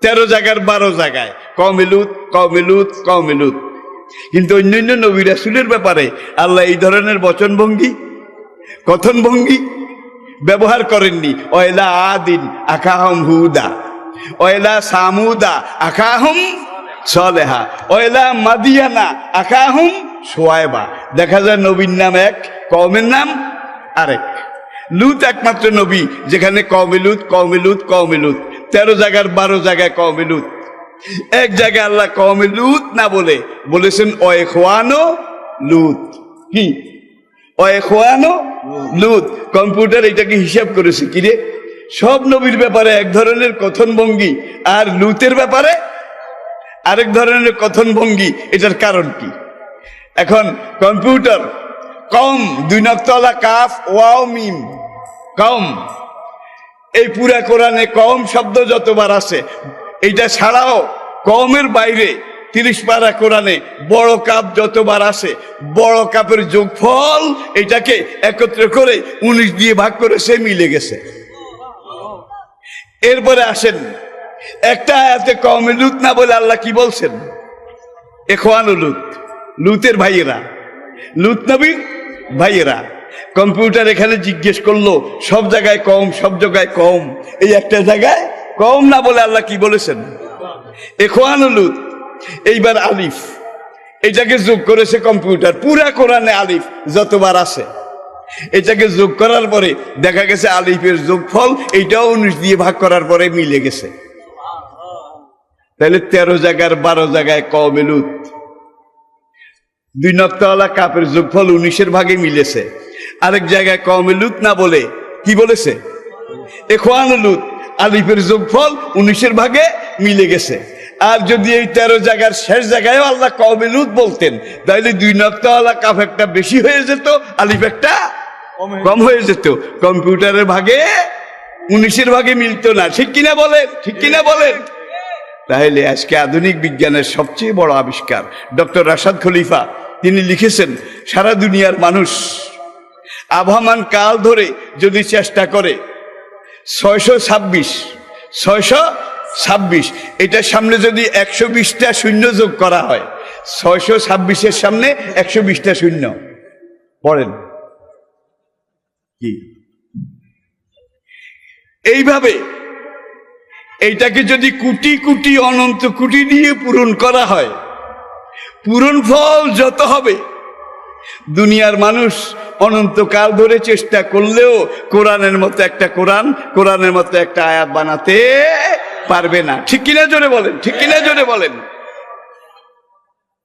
13 জায়গার 12 জায়গায় কওমে লুত, কওমে লুত, কওমে লুত। কিন্তু অন্যান্য নবী রাসূলের ব্যাপারে আল্লাহ এই ধরনের বচনভঙ্গি, কথনভঙ্গি ব্যবহার করেননি। ওয়াইলা আদিন আখাহুম হুদা, ওয়াইলা সামুদা আখাহুম সালেহা, ওয়াইলা মাদিয়ানা আখাহুম শুআয়বা। দেখা যায় নবীর নাম এক, কওমের নাম আরেক। লুত একমাত্র নবী যেখানে কওমে লুত, কওমে লুত, কওমে লুত। 13 জায়গার 12 জায়গায় কওমে লুত। এক জায়গায় আল্লাহ কওমে লুত না বলে বলেছেন ওয়াইখওয়ানো লুত। কি ওয়াইখওয়ানো লুত? কম্পিউটার এটাকে হিসাব করেছে কিরে, সব নবীর ব্যাপারে এক ধরনের কথনভঙ্গি আর লুতের ব্যাপারে আরেক ধরনের কথনভঙ্গি। এটার কারণ কি? এখন কম্পিউটার কম, 2 নক্তলা কাফ ওয়াও মিম, কম। এই পুরা কোরআনে কম শব্দ যতবার আছে এইটা ছাড়াও কমের বাইরে 30 পারা কোরআনে বড় কাপ যতবার আছে বড় কাপের যোগফল এটাকে একত্র করে 19 দিয়ে ভাগ করে সে মিলে গেছে। এরপরে আসেন একটা আয়াতে কওমে লুত না বলে আল্লাহ কি বলছেন? ইখওয়ানু লুত, লুতের ভাইয়েরা, লুত নবীর ভাইয়েরা। কম্পিউটার এখানে জিজ্ঞেস করলো সব জায়গায় কম, সব জায়গায় কম, এই একটা জায়গায় কম না বলে আল্লাহ কি বলেছেন? ইখওয়ানু লুত। এইবার আলিফ এটাকে যোগ করেছে কম্পিউটার, পুরা কোরআনে আলিফ যতবার আছে এটাকে যোগ করার পরে দেখা গেছে আলিফের যোগফল এইটাও 19 দিয়ে ভাগ করার পরে মিলে গেছে। তাহলে 13 জায়গার 12 জায়গায় কওমে লুত। 2 নক্তাওয়ালা কাপের যোগফল 19-এর ভাগে মিলেছে। আরেক জায়গায় কওমে লুত না বলে কি বলেছে? ইখওয়ানু লুত। আলিফের যোগফল 19-এর ভাগে মিলে গেছে। আর যদি এই 13 জায়গার শেষ জায়গায় আল্লাহ কওমে লুত বলতেন তাহলে 2 নক্তাওয়ালা কাফ একটা বেশি হয়ে যেত, আলিফ একটা কম হয়ে যেত। কম্পিউটারের ভাগে 19-এর ভাগে মিলতো না। ঠিক কিনা বলেন? ঠিক কিনা বলেন? তাহলে আজকে আধুনিক বিজ্ঞানের সবচেয়ে বড় আবিষ্কার ডক্টর রাশাদ খলিফা তিনি লিখেছেন সারা দুনিয়ার মানুষ আবহমান কাল ধরে যদি চেষ্টা করে 626 এটার সামনে যদি 120টা শূন্য যোগ করা হয়, 626-এর সামনে 120টা শূন্য পড়েন কি? এইভাবে এইটাকে যদি কোটি কোটি অনন্ত কোটি দিয়ে পূরণ করা হয়, পূরণ ফল যত হবে দুনিয়ার মানুষ অনন্তকাল ধরে চেষ্টা করলেও কোরআনের মতো একটা কোরআনের মতো একটা আয়াত বানাতে পারবে না। ঠিক কিনা জোরে বলেন, ঠিক কিনা জোরে বলেন।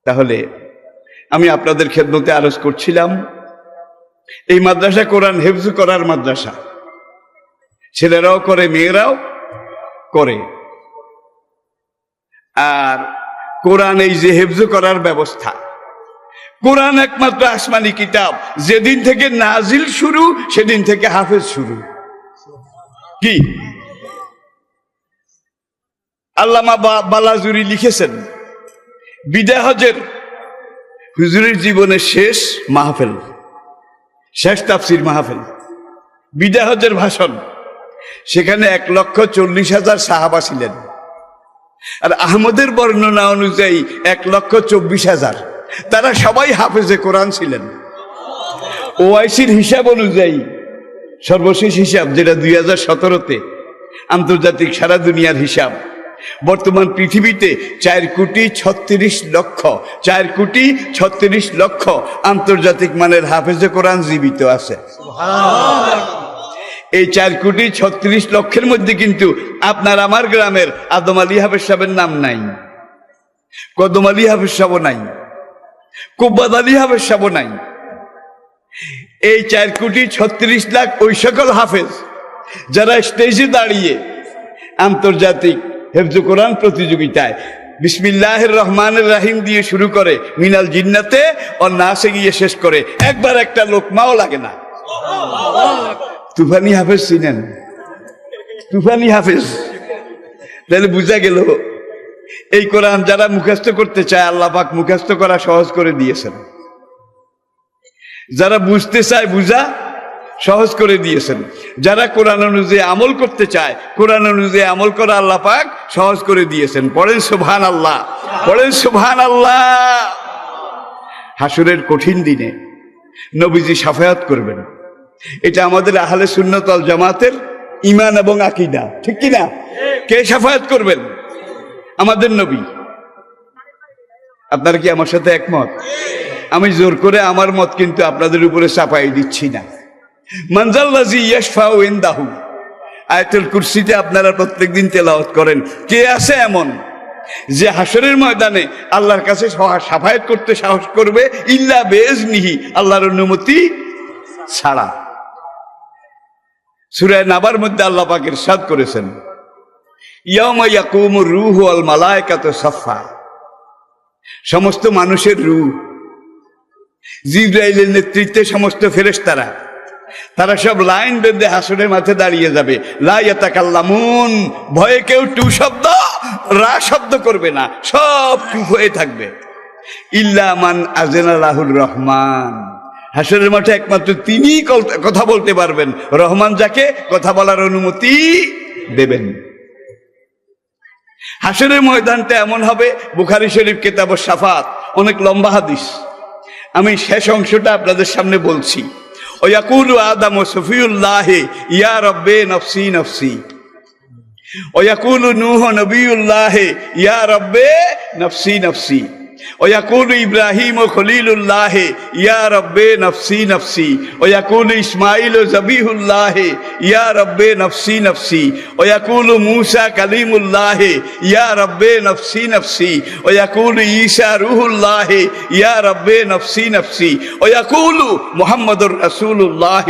তাহলে আমি আপনাদের খেদমতে আরজ করছিলাম, এই মাদ্রাসা কোরআন হেফজ করার মাদ্রাসা, ছেলেরাও করে মেয়েরাও করে। আর কোরআন এই যে হেফজ করার ব্যবস্থা, কোরআন একমাত্র আসমানি কিতাব, যেদিন থেকে নাজিল শুরু সেদিন থেকে হাফেজ শুরু। কি আল্লামা বালাজুরি লিখেছেন, বিদায় হজের হুজুরের জীবনের শেষ মাহফিল, শেষ তাফসির মাহফিল, বিদায় হজের ভাষণ। সেখানে 1,40,000 সাহাবা ছিলেন। আর আহমদের বর্ণনা অনুযায়ী 1,24,000। তারা সবাই হাফেজে কোরআন ছিলেন। ওআইসির হিসাব অনুযায়ী, সর্বশেষ হিসাব যেটা 2017-তে আন্তর্জাতিক সারা দুনিয়ার হিসাব, বর্তমান পৃথিবীতে 4,36,00,000 আন্তর্জাতিক মানের হাফেজে কোরআন জীবিত আছে। এই 4,36,00,000-এর মধ্যে কিন্তু আপনার আমার গ্রামের আদম আলী হাফেজ সাহেবের নাম নাই, কদম আলী হাফেজ সাহেব নাই, কুব্বাদ আলী হাফেজ সাহেব নাই। এই 4,36,00,000 ওই সকল হাফেজ যারা স্টেজে দাঁড়িয়ে আন্তর্জাতিক হেফজ কোরআন প্রতিযোগিতায় বিসমিল্লাহির রহমানির রহিম দিয়ে শুরু করে মিনাল জিন্নাতে ও নাসে গিয়ে শেষ করে, একবার একটা লোকমাও লাগে না। তুফানি হাফেজ চিনেন? তুফানি হাফেজ। তাহলে বুঝা গেল এই কোরআন যারা মুখস্থ করতে চায় আল্লাহ পাক মুখস্থ করা সহজ করে দিয়েছেন, যারা বুঝতে চায় বুঝা সহজ করে দিয়েছেন, যারা কোরআন অনুযায়ী আমল করতে চায় কোরআন অনুযায়ী আমল করা আল্লাহ পাক সহজ করে দিয়েছেন। পড়েন সুবহানাল্লাহ, পড়েন সুবহানাল্লাহ। হাসরের কঠিন দিনে নবীজি শাফায়াত করবেন, এটা আমাদের আহলে সুন্নাত ওয়াল জামাতের ঈমান এবং আকীদা। ঠিক কি না? কে শাফায়াত করবেন? আমাদের নবী। আপনারা কি আমার সাথে একমত? আমি জোর করে আমার মত কিন্তু আপনাদের উপরে চাপাই দিচ্ছি না। মানজাল্লাযী ইয়াশফাউ ইনদাহু, আয়াতুল কুরসিতে আপনারা প্রত্যেকদিন তেলাওয়াত করেন। কে আছে এমন যে হাসরের ময়দানে আল্লাহর কাছে শাফায়াত করতে সাহস করবে? ইল্লা বিইজনিহি, আল্লাহর অনুমতি ছাড়া। সূরা নাবার মধ্যে আল্লাহ পাক ইরশাদ করেছেন, ইয়াউমা ইয়াকুমুর রূহু ওয়াল মালায়েকাতু সাফফা, সমস্ত মানুষের রূহ জিবরাইলের নেতৃত্বে সমস্ত ফেরেশতারা তারা সব লাইন বেঁধে হাসরের মাঠে দাঁড়িয়ে যাবে। লা ইয়াতাকাল্লামুন, ভয়ে কেউ টু শব্দ রা শব্দ করবে না, সব চুপ হয়ে থাকবে। ইল্লা মান আযিনা লাহুর রহমান, হাসরের মাঠে একমাত্র তিনিই কথা বলতে পারবেন, রহমান যাকে কথা বলার অনুমতি দেবেন। হাসরের ময়দানটা এমন হবে, বুখারী শরীফ কিতাবুশ শাফাত, অনেক লম্বা হাদিস, আমি শেষ অংশটা আপনাদের সামনে বলছি। ওয়াকুলু আদম সফিউল্লাহ ইয়া রব্বে নফসি নফসি, ওয়াকুলু নূহ নবিয়ুল্লাহ ইয়া রব্বে নফসি নফসি, ويقول إبراهيم خليل الله يا رب نفسي نفسي، ويقول إسماعيل ذبيح الله يا رب نفسي نفسي، ويقول موسى كليم الله يا رب نفسي نفسي، ويقول عيسى روح الله يا رب نفسي نفسي، ويقول محمد رسول الله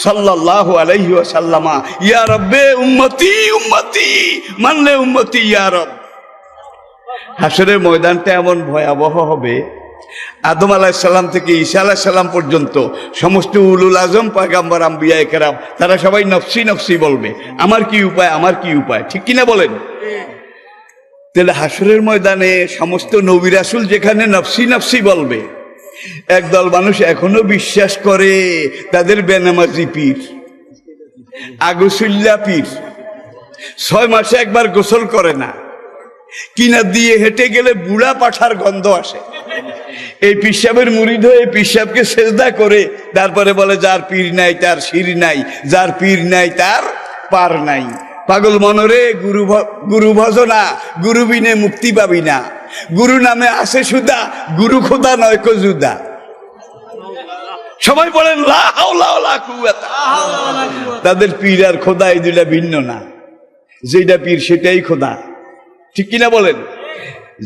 صلى الله عليه وسلم يا رب أمتي أمتي من لأمتي يا رب। হাসরের ময়দানটা এমন ভয়াবহ হবে, আদম আলাইহিস সালাম থেকে ঈসা আলাইহিস সালাম পর্যন্ত সমস্ত উলুল আজম পয়গম্বর আম্বিয়া কেরাম তারা সবাই নফসি নফসি বলবে। আমার কি উপায়, আমার কি উপায়, ঠিক কিনা বলেন? তাহলে হাসরের ময়দানে সমস্ত নবী রাসূল যেখানে নফসি নফসি বলবে, একদল মানুষ এখনো বিশ্বাস করে তাদের বেনামাজি পীর, আগুসুল্লা পীর 6 মাসে একবার গোসল করে না, কিনা দিয়ে হেঁটে গেলে বুড়া পাঠার গন্ধ আসে। এই পিসাবের মুরিদ হয়ে পিসাবকে সেজদা করে তারপরে বলে যার পীর নাই তার শির নাই, যার পীর নাই তার পার নাই। পাগল মনরে গুরু ভজনা, গুরু বিনে মুক্তি পাবি না, গুরু নামে আসে সুদা, গুরু খোদা নয় কো জুদা। সবাই বলেন লা হাওলা ওয়ালা কুওয়াতা। তাদের পীর আর খোদা এই দুইটা ভিন্ন না, যেটা পীর সেটাই খোদা, ঠিক কিনা বলেন?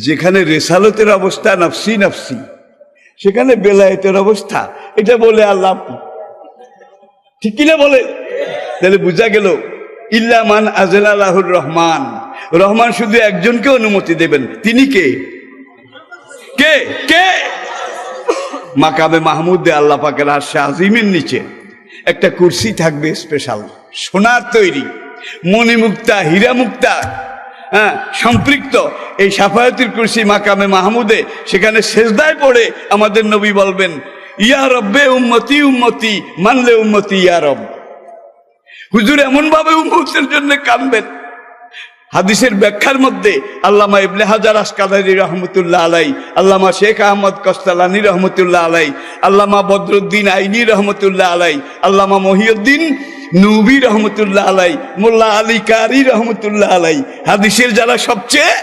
যেখানে রেসালতের অবস্থা নফসি নফসি, সেখানে বেলায়েতের অবস্থা এটা বলে আল্লাহ, ঠিক কিনা বলেন? তাহলে বোঝা গেল ইল্লা মান আযানা লাহুর রহমান, রহমান শুধু একজনকে অনুমতি দেবেন, তিনি কে? কে কে? মাকামে মাহমুদে আল্লাহ পাকের আরশে আজিমের নিচে একটা কুরসি থাকবে স্পেশাল, সোনার তৈরি, মণিমুক্তা, হীরা মুক্তা, হ্যাঁ, সম্পৃক্ত এই শাফায়াতের কুরসি মাকামে মাহমুদে। সেখানে সেজদায় পড়ে আমাদের নবী বলবেন, ইয়া রব্বে উম্মতি উম্মতি মানলে উম্মতি ইয়া রব। হুজুর এমন ভাবে উম্মতের জন্য কাঁদবেন। হাদিসের ব্যাখ্যার মধ্যে আল্লামা ইবনে হাজার আসকালানী রহমতুল্লাহ আলাই, আল্লামা শেখ আহমদ কস্তালানী রহমতুল্লাহ আলাই, আল্লামা বদরুদ্দিন আইনি রহমতুল্লাহ আলাই, আল্লামা মহিউদ্দিন নবী রহমতুল্লাহ আলাই, মোল্লা আলী কারি রহমতুল্লাহ আলাই, হাদিসের যারা সবচেয়ে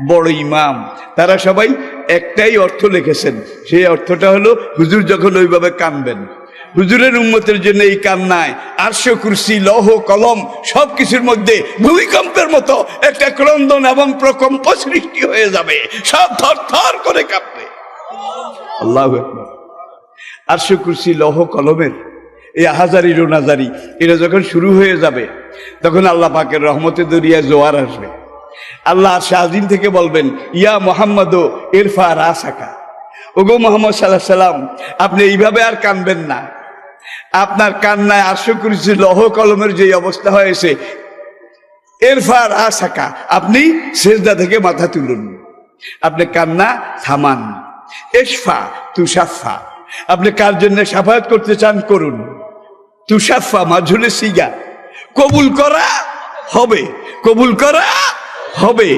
বড় ইমাম, তারা সবাই একটাই অর্থ লিখেছেন। সেই অর্থটা হলো, হুজুর যখন ওইভাবে কাঁদবেন, হুজুরের উম্মতের জন্য এই কান্নায় আরশ, কুরসি, লৌহ, কলম সবকিছুর মধ্যে ভূমিকম্পের মতো একটা ক্রন্দন এবং প্রকম্প সৃষ্টি হয়ে যাবে, সব থর থর করে কাঁপবে। আল্লাহু আকবার। আরশ, কুরসি, লৌহ, কলমের এই আহাজারি রোনাজারি এটা যখন শুরু হয়ে যাবে, তখন আল্লাহ পাকের রহমতের দরিয়া জোয়ার আসবে। আল্লাহ আরশে আজিম থেকে বলবেন, ইয়া মুহাম্মদ ইরফা রাসাকা, ওগো মুহাম্মদ সাল্লাল্লাহু আলাইহি সাল্লাম, আপনি এইভাবে আর কাঁদবেন না। আপনার কান্নায় আরশ, কুরসি, লৌহ, কলমের যে অবস্থা হয়েছে, ইরফা রাসাকা, আপনি সিজদা থেকে মাথা তুলুন, আপনি কান্না থামান। ইশফা তুশাফা, আপনি কার জন্য শাফায়াত করতে চান করুন। তুশাফা মাজহুলে সিগা, কবুল করা হবে, কবুল করা হবে।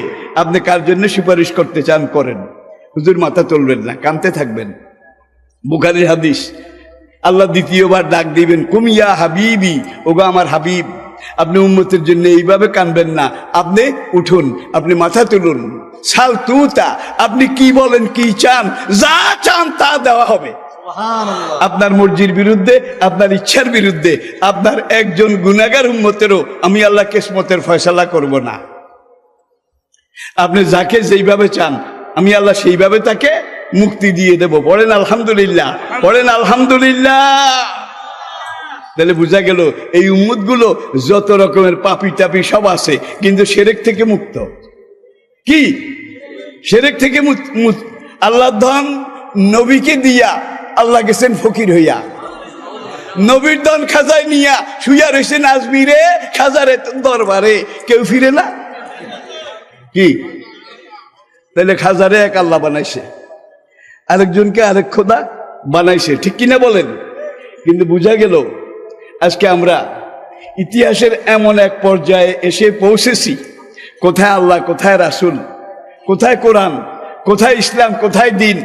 আপনি কার জন্য সুপারিশ করতে চান করেন। হুজুর মাথা তুলবেন না, কাঁদতে থাকবেন। বুখারীর হাদিস, আল্লাহ দ্বিতীয়বার ডাক দিবেন, কুম ইয়া হাবিবি, ওগো আমার হাবিব, আপনি উম্মতের জন্য এইভাবে কাঁদবেন না, আপনি উঠুন, আপনি মাথা তুলুন। সাল তুতা, আপনি কি বলেন, কি চান, যা চান তা দেওয়া হবে। আপনার মর্জির বিরুদ্ধে, আপনার ইচ্ছার বিরুদ্ধে আপনার একজন গুনাহগার উম্মতেরও আমি আল্লাহ কিসমতের ফয়সালা করব না। আপনি যাকে যেইভাবে চান আমি আল্লাহ সেইভাবে তাকে মুক্তি দিয়ে দেব। বলেন আলহামদুলিল্লাহ, বলেন আলহামদুলিল্লাহ। তাহলে বোঝা গেল এই উম্মতগুলো যত রকমের পাপি টাপি সব আছে, কিন্তু শিরক থেকে মুক্ত। কি শিরক থেকে আল্লাহ ধন নবীকে দিয়া আল্লাহ গেছেন ফকির হইয়া, নবীর ধন খাজায় নিয়া শুইয়া রয়েছেন আজমিরে খাজারে দরবারে, কেউ ফিরে না। কি তাহলে খাজারে এক আল্লাহ বানাইছে, আরেকজনকে আরেক খোদা বানাইছে, ঠিক কিনা বলেন? কিন্তু বোঝা গেল আজকে আমরা ইতিহাসের এমন এক পর্যায়ে এসে পৌঁছেছি, কোথায় আল্লাহ, কোথায় রাসূল, কোথায় কোরআন, কোথায় ইসলাম, কোথায় দিন,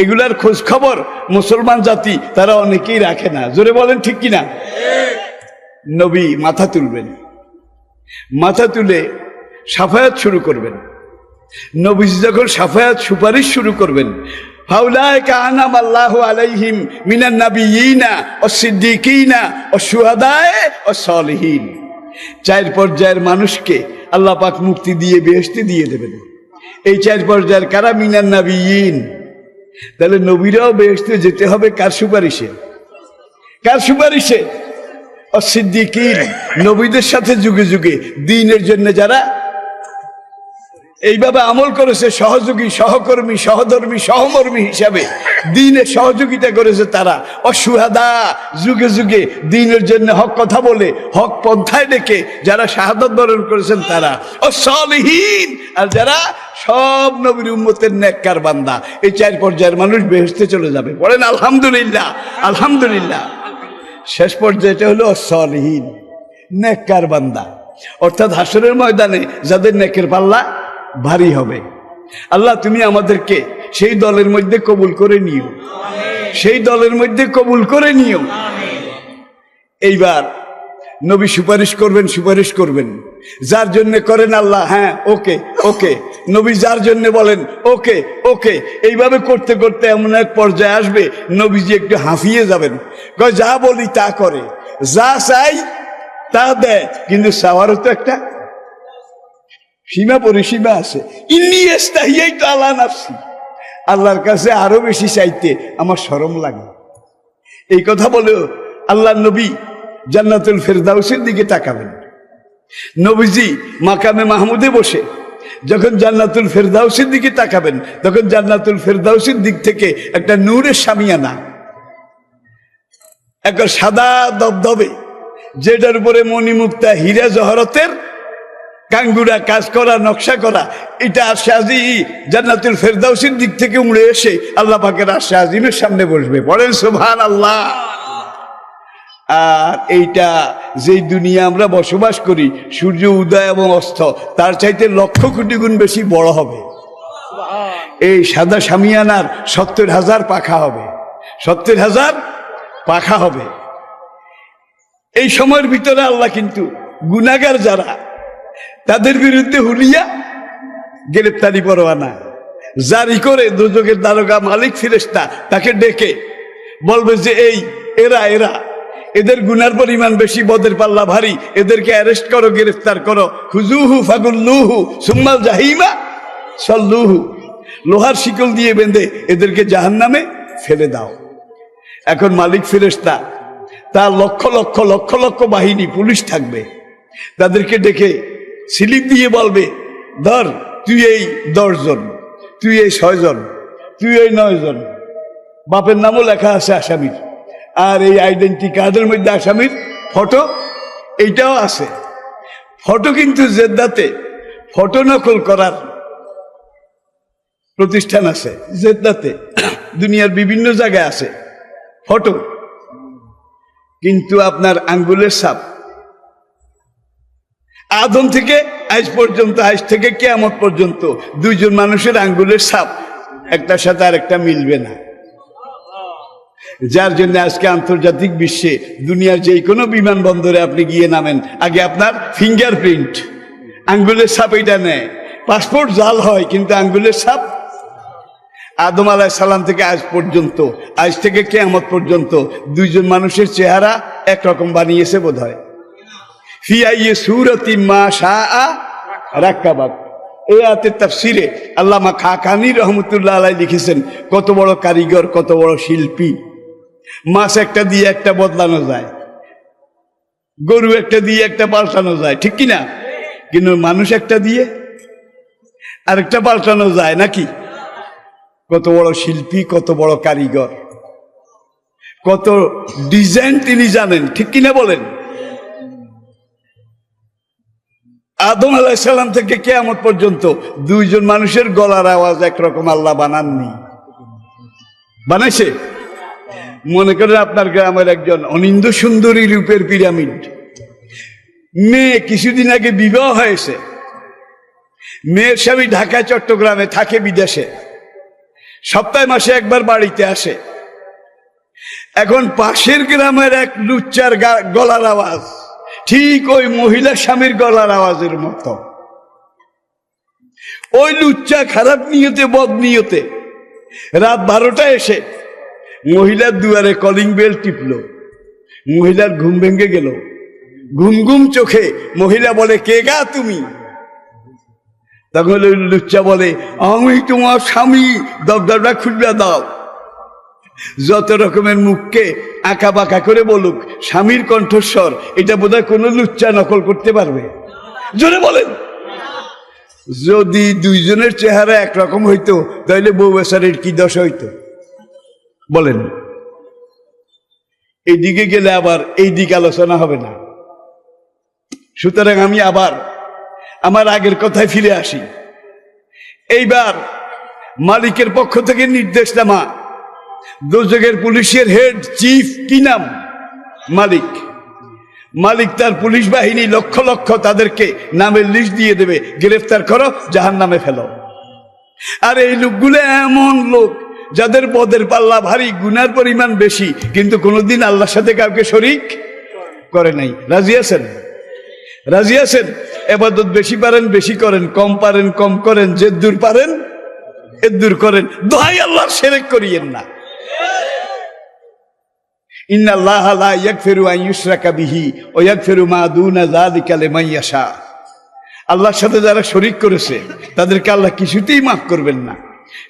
এগুলার খোঁজ খবর মুসলমান জাতি তারা অনেকেই রাখে না। জোরে বলেন ঠিক কিনা? নবী মাথা তুলবেন, মাথা তুলে শাফায়াত শুরু করবেন। নবী যখন শাফায়াত সুপারিশ শুরু করবেন, ফাউলাইকা আনাম আল্লাহু আলাইহিম মিনান নাবিয়িনা ওয়াস সিদ্দিকিনা ওয়াস শুহাদায়ে ওয়াস সালিহিন, চার পর্যায়ের মানুষকে আল্লাহ পাক মুক্তি দিয়ে বেহেশতে দিয়ে দেবেন। এই চার পর্যায়ের কারা? মিনান নাবিয়িন। তাহলে নবীরাও বেহেশতে যেতে হবে কার সুপারিশে? কার সুপারিশে? ওয়াস সিদ্দিকিন, নবীদের সাথে যুগে যুগে দ্বীনের জন্য যারা এইভাবে আমল করেছে, সহযোগী, সহকর্মী, সহধর্মী, সহমর্মী হিসাবে দ্বীনের সহযোগিতা করেছে তারা। অশুহাদা, যুগে যুগে দ্বীনের জন্য হক কথা বলে হক পন্থায় ডেকে যারা শাহাদাত বরণ করেছেন তারা। অসালিহীন, আর যারা সব নবীর উম্মতের নেককার বান্দা। এই চার পর্যায়ের মানুষ বেহেশতে চলে যাবে। বলেন আলহামদুলিল্লাহ, আলহামদুলিল্লাহ। শেষ পর্যায়টা হলো অসালিহীন, নেককার বান্দা, অর্থাৎ হাসরের ময়দানে যাদের নেকের পাল্লা ভারী হবে। আল্লাহ তুমি আমাদেরকে সেই দলের মধ্যে কবুল করে নিও, সেই দলের মধ্যে কবুল করে নিও। এইবার নবী সুপারিশ করবেন, সুপারিশ করবেন, যার জন্য করেন আল্লাহ, হ্যাঁ ওকে ওকে, নবী যার জন্য বলেন ওকে ওকে, এইভাবে করতে করতে এমন এক পর্যায়ে আসবে নবীজি একটু হাঁফিয়ে যাবেন, কয় যা বলি তা করে, যা চাই তা দেয়, কিন্তু চাওয়ারও তো একটা সীমা পরিসীমা আছে। ইন্নী ইস্তাহিয়াতু আলা নাফসি, আল্লাহর কাছে আরো বেশি চাইতে আমার শরম লাগে। এই কথা বলেও আল্লাহ নবী জান্নাতুল ফেরদাউসের দিকে তাকাবেন। নবীজি মাকামে মাহমুদে বসে যখন জান্নাতুল ফেরদাউসের দিকে তাকাবেন, তখন জান্নাতুল ফেরদাউসের দিক থেকে একটা নূরের শামিয়ানা, একটা সাদা দবদবে, যেটার উপরে মণিমুক্তা হীরা জহরতের কাঙ্গুরা কাজ করা, নকশা করা, এটা আরশে আজিম জান্নাতুল ফেরদাউসের দিক থেকে উড়ে এসে আল্লাহ পাকের আরশে আজিমের সামনে বসবে। পড়েন সুবহানাল্লাহ। আর এইটা যেই দুনিয়া আমরা বসবাস করি, সূর্য উদয় এবং অস্ত তার চাইতে লক্ষ কোটি গুণ বেশি বড় হবে। এই সাদা শামিয়ানার 70,000 পাখা হবে, 70,000 পাখা হবে। এই সময়ের ভিতরে আল্লাহ কিন্তু গুনাহগার যারা, তাদের বিরুদ্ধে হুলিয়া গ্রেপ্তারি পরোয়ানা জারি করে দুজকের দারোগা মালিক ফেরেশতা তাকে ডেকে বলবে যে এই এরা এদের গুনার পরিমাণ বেশি, বদের পাল্লা ভারী, এদেরকে অ্যারেস্ট করো, গ্রেফতার করো, খুজুহু ফাগুল্লুহু সুম্মাল জাহিমা সল্লুহু, লোহার শিকল দিয়ে বেঁধে এদেরকে জাহান্নামে ফেলে দাও। এখন মালিক ফেরেশতা তার লক্ষ লক্ষ লক্ষ লক্ষ বাহিনী পুলিশ থাকবে, তাদেরকে ডেকে স্লিপ দিয়ে বলবে ধর তুই এই 10 জন, তুই এই 6 জন, তুই এই 9 জন, বাপের নামও লেখা আছে আসামির, আর এই আইডেন্টি কার্ডের মধ্যে আসামির ফটো এইটাও আছে। ফটো কিন্তু জেদ্দাতে ফটো নকল করার প্রতিষ্ঠান আছে, জেদ্দাতে দুনিয়ার বিভিন্ন জায়গায় আছে ফটো, কিন্তু আপনার আঙ্গুলের ছাপ আদম থেকে আজ পর্যন্ত, আজ থেকে কিয়ামত পর্যন্ত 2 জন মানুষের আঙ্গুলের ছাপ একটার সাথে আরেকটা মিলবে না। যার জন্য আজকে আন্তর্জাতিক বিশ্বে দুনিয়ার যে কোনো বিমানবন্দরে আপনি গিয়ে নামেন, আগে আপনার ফিঙ্গারপ্রিন্ট, আঙ্গুলের ছাপ এটা নেয়। পাসপোর্ট জাল হয়, কিন্তু আঙ্গুলের ছাপ আদম আলাইহিস সালাম থেকে আজ পর্যন্ত, আজ থেকে কিয়ামত পর্যন্ত 2 জন মানুষের চেহারা একরকম বানিয়েছে বোধহয়। ফি আইয়ি সূরাতিন মা শাআ রাক্কাবাক, এই আয়াতের তাফসিরে আল্লামা খাকানি রহমতুল্লাহ আলাইহি লিখেছেন কত বড় কারিগর, কত বড় শিল্পী। মাছ একটা দিয়ে একটা বদলানো যায়, গরু একটা দিয়ে একটা পাল্টানো যায়, ঠিক কিনা? কিন্তু মানুষ একটা দিয়ে আরেকটা পাল্টানো যায় নাকি? কত বড় শিল্পী, কত বড় কারিগর, কত ডিজাইন তিনি জানেন, ঠিক কিনা বলেন? আদম আলাইহিস সালাম থেকে কিয়ামত পর্যন্ত 2 জন মানুষের গলার আওয়াজ একরকম আল্লাহ বানাননি, বানাইছে। মনে করেন আপনার গ্রামের একজন অনিন্দ সুন্দরী রূপের পিরামিড মেয়ে, কিছুদিন আগে বিবাহ হয়েছে, মেয়ের স্বামী ঢাকা চট্টগ্রামে থাকে, বিদেশে, সপ্তাহে মাসে একবার বাড়িতে আসে। এখন পাশের গ্রামের এক লুচ্চার গলার আওয়াজ ঠিক ওই মহিলা স্বামীর গলার আওয়াজের মতো। ওই লুচ্চা খারাপ নিয়তে, বদ নিয়তে রাত 12টায় এসে মহিলার দুয়ারে কলিং বেল টিপল। মহিলার ঘুম ভেঙে গেল, ঘুম ঘুম চোখে মহিলা বলে কে গা তুমি? তখন ওই লুচ্চা বলে আমি তোমার স্বামী, দরজাটা খুলে দাও। যত রকমের মুখকে আঁকা বাঁকা করে বলুক, স্বামীর কণ্ঠস্বর এটা বোধহয় কোনো লুচ্চা নকল করতে পারবে? জোরে বলেন। যদি 2 জনের চেহারা একরকম হইতো তাহলে বউ বেচারের কি দশা হইতো বলেন? এইদিকে গেলে আবার এই দিকে আলোচনা হবে না। সুতরাং আমি আবার আমার আগের কথায় ফিরে আসি। এইবার মালিকের পক্ষ থেকে নির্দেশনামা, দোজখের পুলিশের হেড চিফ, কি নাম? মালিক। মালিক তার পুলিশ বাহিনী লক্ষ লক্ষ তাদেরকে নামের লিস্ট দিয়ে দেবে, গ্রেফতার করো, জাহান্নামে ফেলো। আর এই লোকগুলো এমন লোক যাদের পদের পাল্লা ভারী, গুনার পরিমাণ বেশি, কিন্তু কোনোদিন আল্লাহর সাথে কাউকে শরীক করে নাই। রাজি আছেন? রাজি আছেন? ইবাদত বেশি পারেন বেশি করেন, কম পারেন কম করেন, যে দূর পারেন এদূর করেন, দোহাই আল্লাহর শিরক করিয়েন না। ইন্নাল্লাহা লা ইয়াগফিরু আন ইউশরাকা বিহি ওয়া ইয়াগফিরু মা দুনা যালিকা লিমান ইয়াশা। আল্লাহর সাথে যারা শরীক করেছে তাদেরকে আল্লাহ কিছুতেই মাফ করবেন না।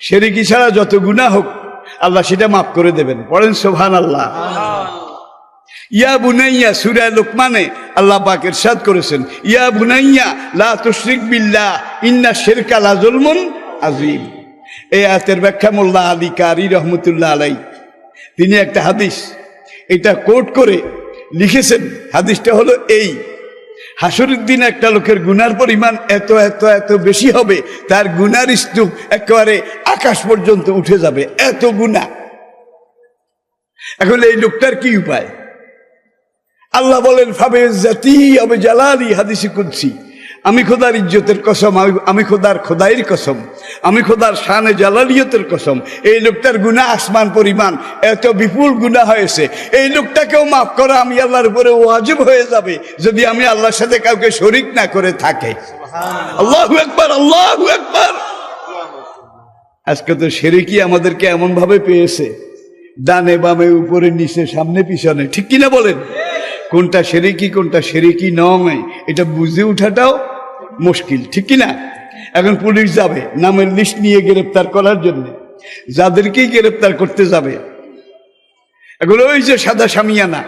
শিরকি ছাড়া যত গুনাহ হোক আল্লাহ সেটা মাফ করে দেবেন। পড়েন সুবহানাল্লাহ। ইয়া বুনাইয়া, সূরা লুকমানে আল্লাহ পাক ইরশাদ করেছেন, ইয়া বুনাইয়া লা তুশরিক বিল্লাহ ইন্না শিরকা লা যুলমুন আযীম। এই আয়াতের ব্যাখ্যা মোল্লা আলী কারি রহমতুল্লাহ আলাই তিনি একটা হাদিস এটা কোট করে লিখেছেন। হাদিসটা হলো এই, হাসরের দিন একটা লোকের গুনার পরিমাণ এত এত এত বেশি হবে, তার গুনার স্তূপ একেবারে আকাশ পর্যন্ত উঠে যাবে, এত গুনাহ। এখন এই লোকটার কি উপায়? আল্লাহ বলেন ফাবিজ্জাতি ওয়া জালালি, হাদিসে কুদসি, আমি খোদার ইজ্জতের কসম, আমি খোদার খোদাইয়ের কসম, আমি খোদার শানে জালালিয়তের কসম, এই লোকটার গুনাহ আসমান পরিমাণ, এত বিপুল গুনাহ হয়েছে, এই লোকটাকেও মাফ করা আমি আল্লাহর উপরে ওয়াজিব হয়ে যাবে যদি আমি আল্লাহর সাথে কাউকে শরীক না করে থাকে। আল্লাহু আকবার, আল্লাহু আকবার। আজকে তো শিরকি আমাদেরকে এমন ভাবে পেয়েছে, ডানে বামে উপরে নিচে সামনে পিছনে, ঠিক কিনা বলেন? কোনটা শিরকি কোনটা শিরকি নয় এটা বুঝে ওঠাটাও মুশকিল, ঠিক কিনা? এখন পুলিশ যাবে নামের লিস্ট নিয়ে গ্রেপ্তার করার জন্য, যাদেরকেই গ্রেপ্তার করতে যাবে, এখন ওই যে সাদা শামিয়ানা,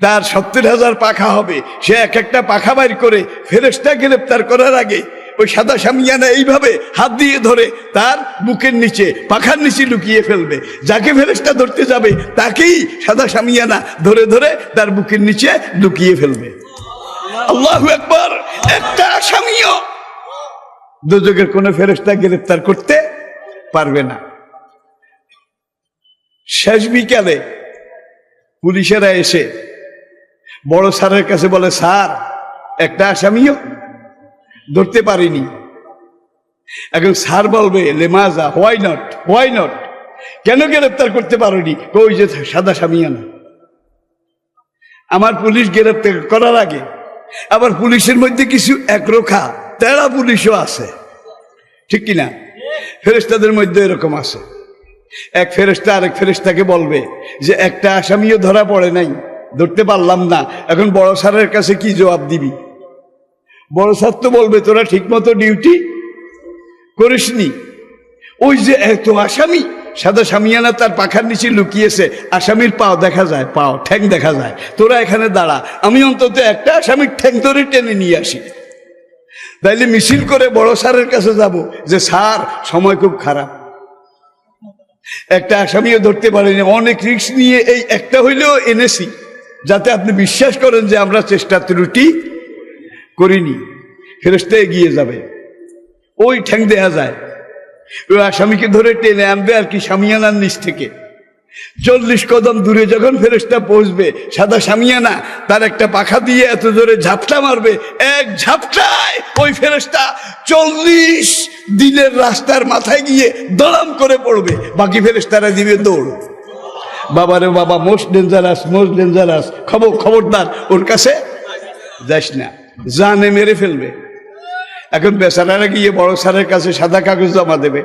তার 70,000 পাখা হবে, সে এক একটা পাখা বাইর করে ফেরেশতা গ্রেপ্তার করার আগে ওই সাদা শামিয়ানা এইভাবে হাত দিয়ে ধরে তার বুকের নিচে পাখার নিচে লুকিয়ে ফেলবে। যাকে ফেরেশতা ধরতে যাবে তাকেই সাদা শামিয়ানা ধরে ধরে তার বুকের নিচে লুকিয়ে ফেলবে। আল্লাহু আকবার। একটা আসামিও দোজখের কোনো ফেরেশতা গ্রেপ্তার করতে পারবে না। শেষ বিকালে পুলিশেরা এসে বড় স্যারের কাছে বলে, স্যার একটা আসামিও ধরতে পারিনি। এখন স্যার বলবে লেমাজা, হোয়াই নট, হোয়াই নট, কেন গ্রেপ্তার করতে পারোনি? ওই যে সাদা শামিয়ানা। আমার পুলিশ গ্রেপ্তার করার আগে আবার পুলিশের মধ্যে কিছু একরোখা তেরা পুলিশও আছে, ঠিক কিনা? ফেরেশতাদের মধ্যে এরকম আছে। এক ফেরেশতা আরেক ফেরেশতাকে বলবে যে একটা আসামিও ধরা পড়ে নাই, ধরতে পারলাম না, এখন বড় স্যারের কাছে কি জবাব দিবি? বড় স্যার তো বলবে তোরা ঠিক মতো ডিউটি করিসনি। ওই যে এত আসামি, সাদা শামিয়ানা তার পাখার নিচে লুকিয়েছে, আসামির পাও দেখা যায়, পাও ঠ্যাং দেখা যায়, তোরা এখানে দাঁড়া, আমি অন্তত একটা আসামির ঠ্যাং ধরে টেনে নিয়ে আসি। তাইলে মিছিল করে বড় স্যারের কাছে যাব যে স্যার সময় খুব খারাপ, একটা আসামিও ধরতে পারেনি, অনেক রিস্ক নিয়ে এই একটা হইলেও এনেছি, যাতে আপনি বিশ্বাস করেন যে আমরা চেষ্টা ত্রুটি করিনি। ফেরেশতা এগিয়ে যাবে, ওই ঠ্যাং দেয়া যায়, ওই আসামিকে ধরে টেনে আনবে আর কি শামিয়ানার নিচ থেকে। 40 কদম দূরে যখন ফেরেশতা পৌঁছবে, সাদা শামিয়ানা তার একটা পাখা দিয়ে এত জোরে ঝাপটা মারবে, এক ঝাপটায় ওই ফেরেশতা 40 দিনের রাস্তার মাথায় গিয়ে দড়াম করে পড়বে, বাকি ফেরেশতারা দিবে দৌড়। বাবারে বাবা, মোস্ট ডেঞ্জারাস, মোস্ট ডেঞ্জারাস, খবরদার ওর কাছে যাস না, জানে মেরে ফেলবে। এখন বেচারারা গিয়ে বড় স্যারের কাছে সাদা কাগজ জমা দেবে,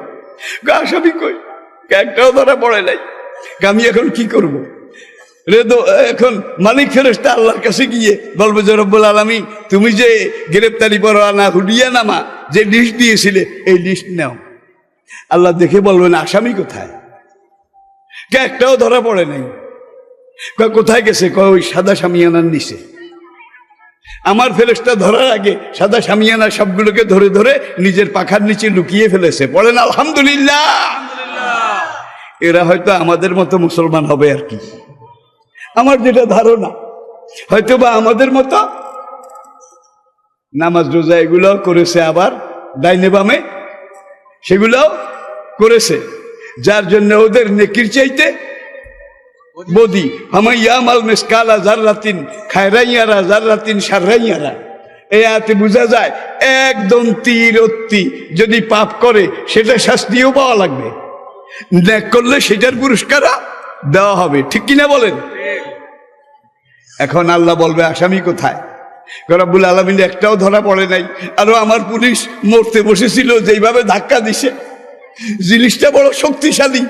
আসামি কই, একটাও ধরা পড়ে নাই, আমি এখন কি করব? এখন মালিক ফেরেশতা আল্লাহর কাছে গিয়ে বলবে যে রব্বুল আলামিন, তুমি যে গ্রেপ্তারি পরোয়ানা হুডিয়ানামা যে লিস্ট দিয়েছিলে এই লিস্ট নাও। আল্লাহ দেখে বলবেন আসামি কোথায়? একটাও ধরা পড়ে নাই। কোথায় গেছে? ওই সাদা শামিয়ানার নিচে। আমার ফেরেশতা ধরার আগে সাদা শামিয়ানা সবগুলোকে ধরে ধরে নিজের পাখার নিচে লুকিয়ে ফেলেছে। বলেন আলহামদুলিল্লাহ। এরা হয়তো আমাদের মতো মুসলমান হবে আর কি, আমার যেটা ধারণা, হয়তো বা আমাদের মতো নামাজ রোজা এগুলো করেছে, আবার ডাইনে বামে সেগুলোও করেছে, যার জন্য ওদের নেকির চাইতে বদি হামাইয়ামাল মিসকালা জাররাতিন খায়রাইয়ারা জাররাতিন শাররাইয়ারা। এই আয়াতে বোঝা যায় একদম তীর অত্তি যদি পাপ করে সেটা শাস্তিও পাওয়া লাগবে, নেক করলে সেটার পুরস্কার দেওয়া হবে, ঠিক কিনা বলেন? এখন আল্লাহ বলবে আসামি কোথায়? রব্বুল আলামিন একটাও ধরা পড়ে নাই। আরো আমার পুলিশ মরতে বসেছিল, যেইভাবে ধাক্কা দিছে জিনিসটা বড় শক্তিশালী।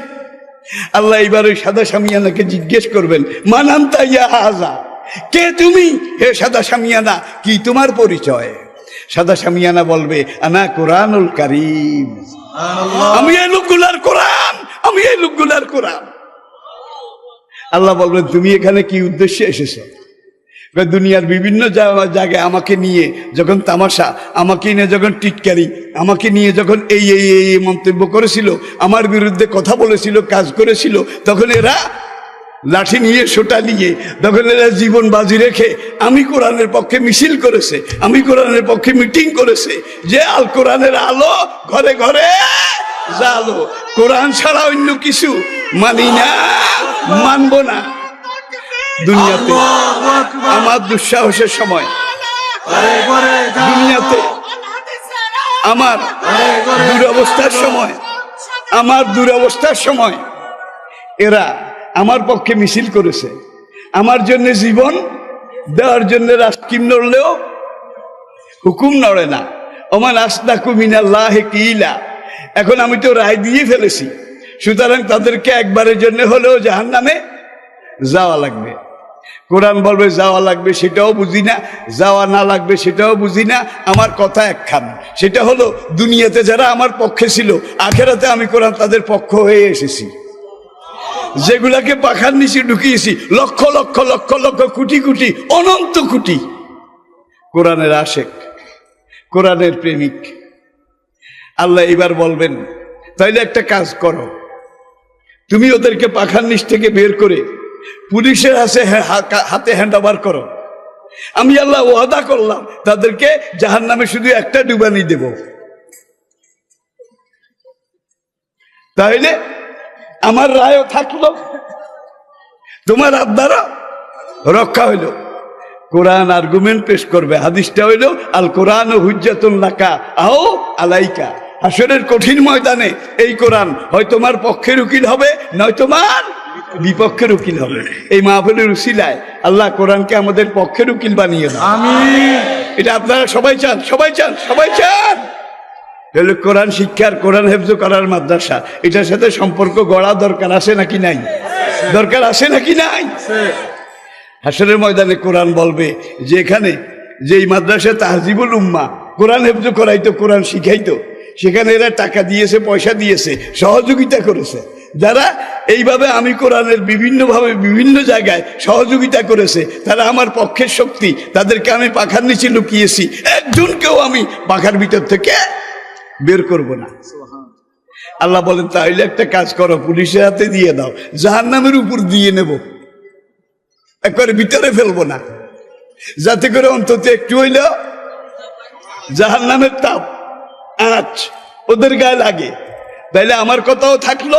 আল্লাহ এইবার ওই সাদা সামিয়ানাকে জিজ্ঞেস করবেন, মানান্তা ইয়া হাজা, কে তুমি হে সাদা সামিয়ানা, কি তোমার পরিচয়? সাদা সামিয়ানা বলবে, আনা কোরআনুল কারীম, আমি এই লোকগুলার কোরআন, আমি এই লোকগুলার কোরআন। আল্লাহ বলবেন, তুমি এখানে কি উদ্দেশ্যে এসেছো? দুনিয়ার বিভিন্ন জায়গায় আমাকে নিয়ে যখন তামাশা, আমাকে নিয়ে যখন টিটকারি, আমাকে নিয়ে যখন এই এই এই মন্তব্য করেছিল, আমার বিরুদ্ধে কথা বলেছিল, কাজ করেছিল, তখন এরা লাঠি নিয়ে সোটা নিয়ে, তখন এরা জীবন বাজি রেখে আমি কোরআনের পক্ষে মিছিল করেছে, আমি কোরআনের পক্ষে মিটিং করেছে, যে আল কোরআনের আলো ঘরে ঘরে জালো, কোরআন ছাড়া অন্য কিছু মানি না, মানবো না। দুনিয়াতে আমার দুঃসাহসের সময়, দুনিয়াতে আমার দুরবস্থার সময়, আমার দুরবস্থার সময় এরা আমার পক্ষে মিছিল করেছে, আমার জন্য জীবন দেওয়ার জন্য রাস্কিম নড়লেও হুকুম নড়ে না। ওমান আসদাকু মিনাল্লাহি কিলা, এখন আমি তো রায় দিয়ে ফেলেছি, সুতরাং তাদেরকে একবারের জন্য হলেও জাহান্নামে যাওয়া লাগবে। কোরআন বলবে যাওয়া লাগবে, সেটাও বুঝি না, যাওয়া না লাগবে সেটাও বুঝি না। আমার কথা একখান, সেটা হলো দুনিয়াতে যারা আমার পক্ষে ছিল, আখেরাতে আমি কোরআন তাদের পক্ষ হয়ে এসেছি। যেগুলাকে পাখার নিচে ঢুকিয়েছি, লক্ষ লক্ষ লক্ষ লক্ষ কোটি কোটি অনন্ত কোটি কোরআনের আশেক, কোরআনের প্রেমিক। আল্লাহ এবার বলবেন, তাইলে একটা কাজ করো, তুমি ওদেরকে পাখার নিচ থেকে বের করে পুলিশের হাতে হ্যান্ড ওভার করো। আমি আল্লাহ ওয়াদা করলাম তাদেরকে জাহান্নামে শুধু একটা ডুবানি দেব, তাহলে আমার রায়ও থাকলো, তোমার আবদারও রক্ষা হইল। কোরআন আর্গুমেন্ট পেশ করবে, হাদিসটা হইল আল কোরআন হুজ্জাতুন লাকা আও আলাইকা। হাসরের কঠিন ময়দানে এই কোরআন হয় তোমার পক্ষের উকিল হবে, নয় তোমার বিপক্ষের উকিল হবে। এই মাহফিলের উসিলায় আল্লাহ কোরআনকে আমাদের পক্ষের উকিল বানিয়ে দেন, আমিন। এটা আপনারা সবাই চান, সবাই চান, সবাই চান। তাহলে কোরআন শিক্ষার, কোরআন হেফজ করার মাদ্রাসা, এটার সাথে সম্পর্ক গড়া দরকার আছে নাকি নাই? দরকার আছে নাকি নাই? হাসরের ময়দানে কোরআন বলবে যে এখানে যে এই মাদ্রাসা তাহজিবুল উম্মাহ কোরআন হেফজ করাইতো, কোরআন শিখাইতো, সেখানে এরা টাকা দিয়েছে, পয়সা দিয়েছে, সহযোগিতা করেছে। যারা এইভাবে আমি কোরআনের বিভিন্নভাবে বিভিন্ন জায়গায় সহযোগিতা করেছে, তারা আমার পক্ষের শক্তি, তাদেরকে আমি পাখার নিচে লুকিয়েছি, একজনকেও আমি পাখার ভিতর থেকে বের করব না। আল্লাহ বলেন, তাহলে একটা কাজ করো, পুলিশের হাতে দিয়ে দাও, জাহান্নামের উপর দিয়ে নেব, একবারে ভিতরে ফেলবো না, যাতে করে অন্তত একটু হইলেও জাহান্নামের তাপ আঁচ ওদের গায়ে লাগে। তাইলে আমার কথাও থাকলো,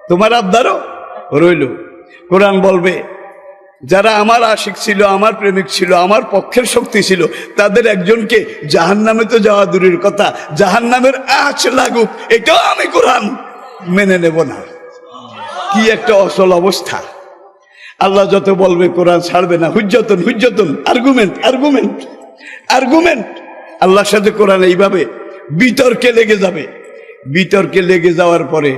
তোমার আবদারও রইল। কোরআন বলবে যারা আমার আশিক ছিল, আমার প্রেমিক ছিল, আমার পক্ষের শক্তি ছিল, তাদের একজনকে জাহান্নামে তো যাওয়া দূরের কথা, জাহান্নামের আঁচ লাগুক, এটাও আমি কোরআন মেনে নেব না। কি একটা অসল অবস্থা! আল্লাহ যত বলবে কোরআন ছাড়বে না। হুজ্জতুন, হুজ্জতুন, আর্গুমেন্ট, আর্গুমেন্ট, আর্গুমেন্ট। আল্লাহর সাথে কোরআন এইভাবে বিতর্কে লেগে যাবে। বিতর্কে লেগে যাওয়ার পরে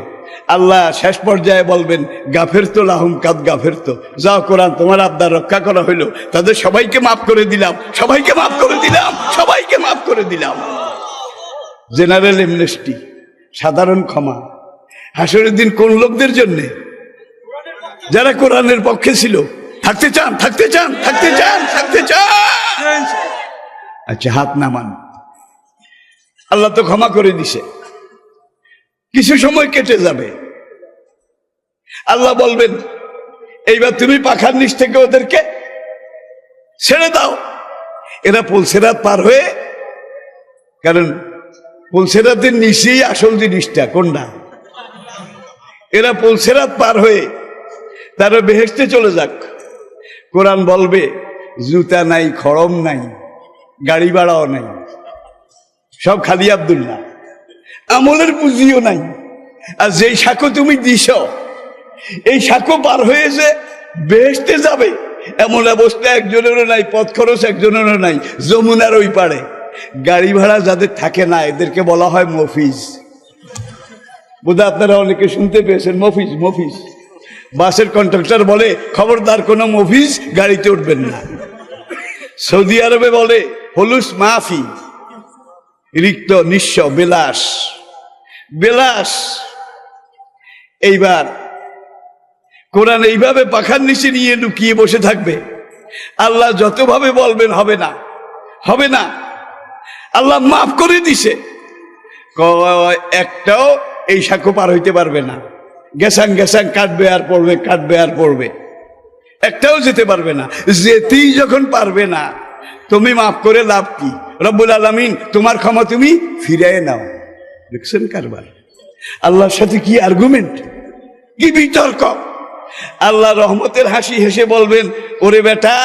আল্লাহ শেষ পর্যায়ে বলবেন, গাফের তো লাহুম কাদ গাফের তো, যাও কোরআন তোমার আবদার রক্ষা করা হইলো, তাদের সবাইকে মাফ করে দিলাম, সবাইকে মাফ করে দিলাম, সবাইকে মাফ করে দিলাম। জেনারেল এমনেস্টি, সাধারণ ক্ষমা। হাসরের দিন কোন লোকদের জন্য? যারা কোরআনের পক্ষে ছিল, থাকতে চান, থাকতে চান, থাকতে চান, থাকতে চান। আচ্ছা, হাত নামান। আল্লাহ তো ক্ষমা করে দিছে, কিছু সময় কেটে যাবে। আল্লাহ বলবেন, এইবার তুমি পাখার নিচ থেকে ওদেরকে ছেড়ে দাও। এরা পুলসেরাত পার হয়ে, কারণ পুলসেরাতের নিচেই আসল জিনিসটা কোনটা, এরা পুলসেরাত পার হয়ে তারা বেহেশতে চলে যাক। কোরআন বলবে, জুতা নাই, খড়ম নাই, গাড়ি ভাড়াও নাই, সব খালি আব্দুল্লাহ, আমলের পুঁজিও নাই। আর যেই সাঁকো তুমি দিছ, এই সাঁকো পার হয়ে যে বেহেশতে যাবে, এমন অবস্থা একজনেরও নাই, পথ খরচ একজনেরও নাই, যমুনার ওই পারে। গাড়ি ভাড়া যাদের থাকে না এদেরকে বলা হয় মফিজ। বোধহয় আপনারা অনেকে শুনতে পেয়েছেন মফিজ। মফিজ বাসের কন্ট্রাক্টর বলে খবরদার কোনো মফিজ গাড়িতে উঠবেন না। সৌদি আরবে বলে হলুস মাফি, রিক্ত নিঃস্ব বিলাস বিলাস। এইবার কোরআন এইভাবে পাখার নিচে নিয়ে লুকিয়ে বসে থাকবে। আল্লাহ যতভাবে বলবেন হবে না, হবে না। আল্লাহ মাফ করে দিছে, একটাও এই সাঁকো পার হইতে পারবে না। গেসাং গেসাং কাটবে আর পড়বে, কাটবে আর পড়বে, একটাও যেতে পারবে না। যেতেই যখন পারবে না, তুমি মাফ করে লাভ কি? রব্বুল আলামিন তোমার ক্ষমা তুমি ফিরিয়ে নাও। দেখছেন কারবার? আল্লাহর সাথে কি আর্গুমেন্ট, কি বিতর্ক। আল্লাহ রহমতের হাসি হেসে বলবেন, ওরে বেটা,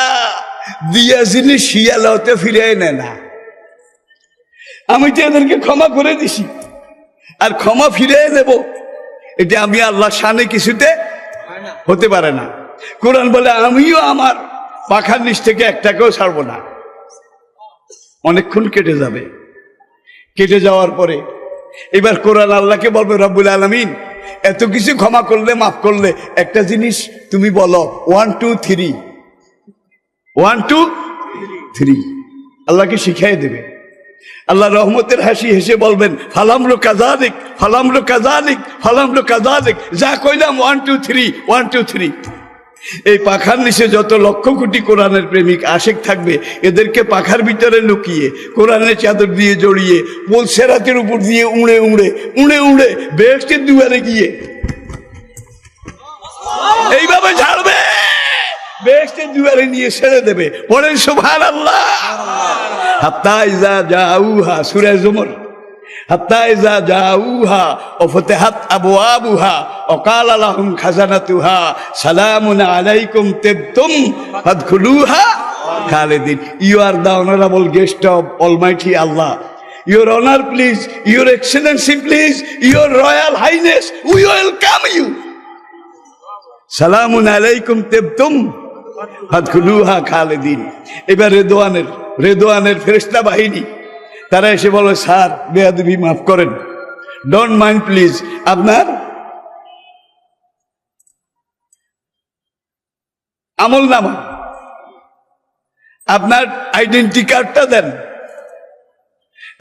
দিয়া জিনিস শিয়ালতে ফিরিয়ে নেয় না। আমি তো এদেরকে ক্ষমা করে দিছি, আর ক্ষমা ফিরিয়ে দেব, এটা আমি আল্লাহর শানে কিছুতে হতে পারে না। কোরআন বলে আমিও আমার পাখার নিচ থেকে একটাকেও ছাড়বো না। অনেকক্ষণ কেটে যাবে, কেটে যাওয়ার পরে এবার কোরআন আল্লাহকে বলবে, রব্বুল আলামিন এত কিছু ক্ষমা করলে, মাফ করলে, একটা জিনিস তুমি বলো 1 2 3, 1 2 3। আল্লাহকে শিখিয়ে দেবে। আল্লাহ রহমতের হাসি হেসে বলবেন, ফালামরু কাযালিক, ফালামরু কাযালিক, ফালামরু কাযালিক। যা কইলাম 1 2 3, 1 2 3। এই পাখার নিচে যত লক্ষ কোটি কোরআনের প্রেমিক আশেক থাকবে, এদেরকে পাখার ভিতরে লুকিয়ে কোরআনের চাদর দিয়ে জড়িয়ে পোলসেরাতের উপর দিয়ে উড়ে উড়ে উড়ে উড়ে বেহেশতের দুয়ারে গিয়ে এইভাবে ঝাড়বে, বেহেশতের দুয়ারে নিয়ে ছেড়ে দেবে। পড়েন সুবহানাল্লাহ। হাত্তা ইযা জাউহা, সূরা জুমর। হাত্তা ইযা জাউহা ওয়া ফাতিহাত আবওয়াবুহা ওয়া ক্বালা লাহুম খাজানাতুহা সালামুন আলাইকুম তিবতুম ফাদখুলুহা খালিদিন। You are the honourable guest of almighty Allah. Your honor please, your excellency please, your royal highness, we welcome you. সালামুন আলাইকুম তিবতুম ফাদখুলুহা খালিদিন। এবার রেদওয়ানের ফেরেশতা বাহিনী তারা এসে বলে, স্যার বেয়াদবি মাফ করেন, ডোন্ট মাইন্ড প্লিজ, আপনার আমলনামা, আপনার আইডেন্টি কার্ডটা দেন।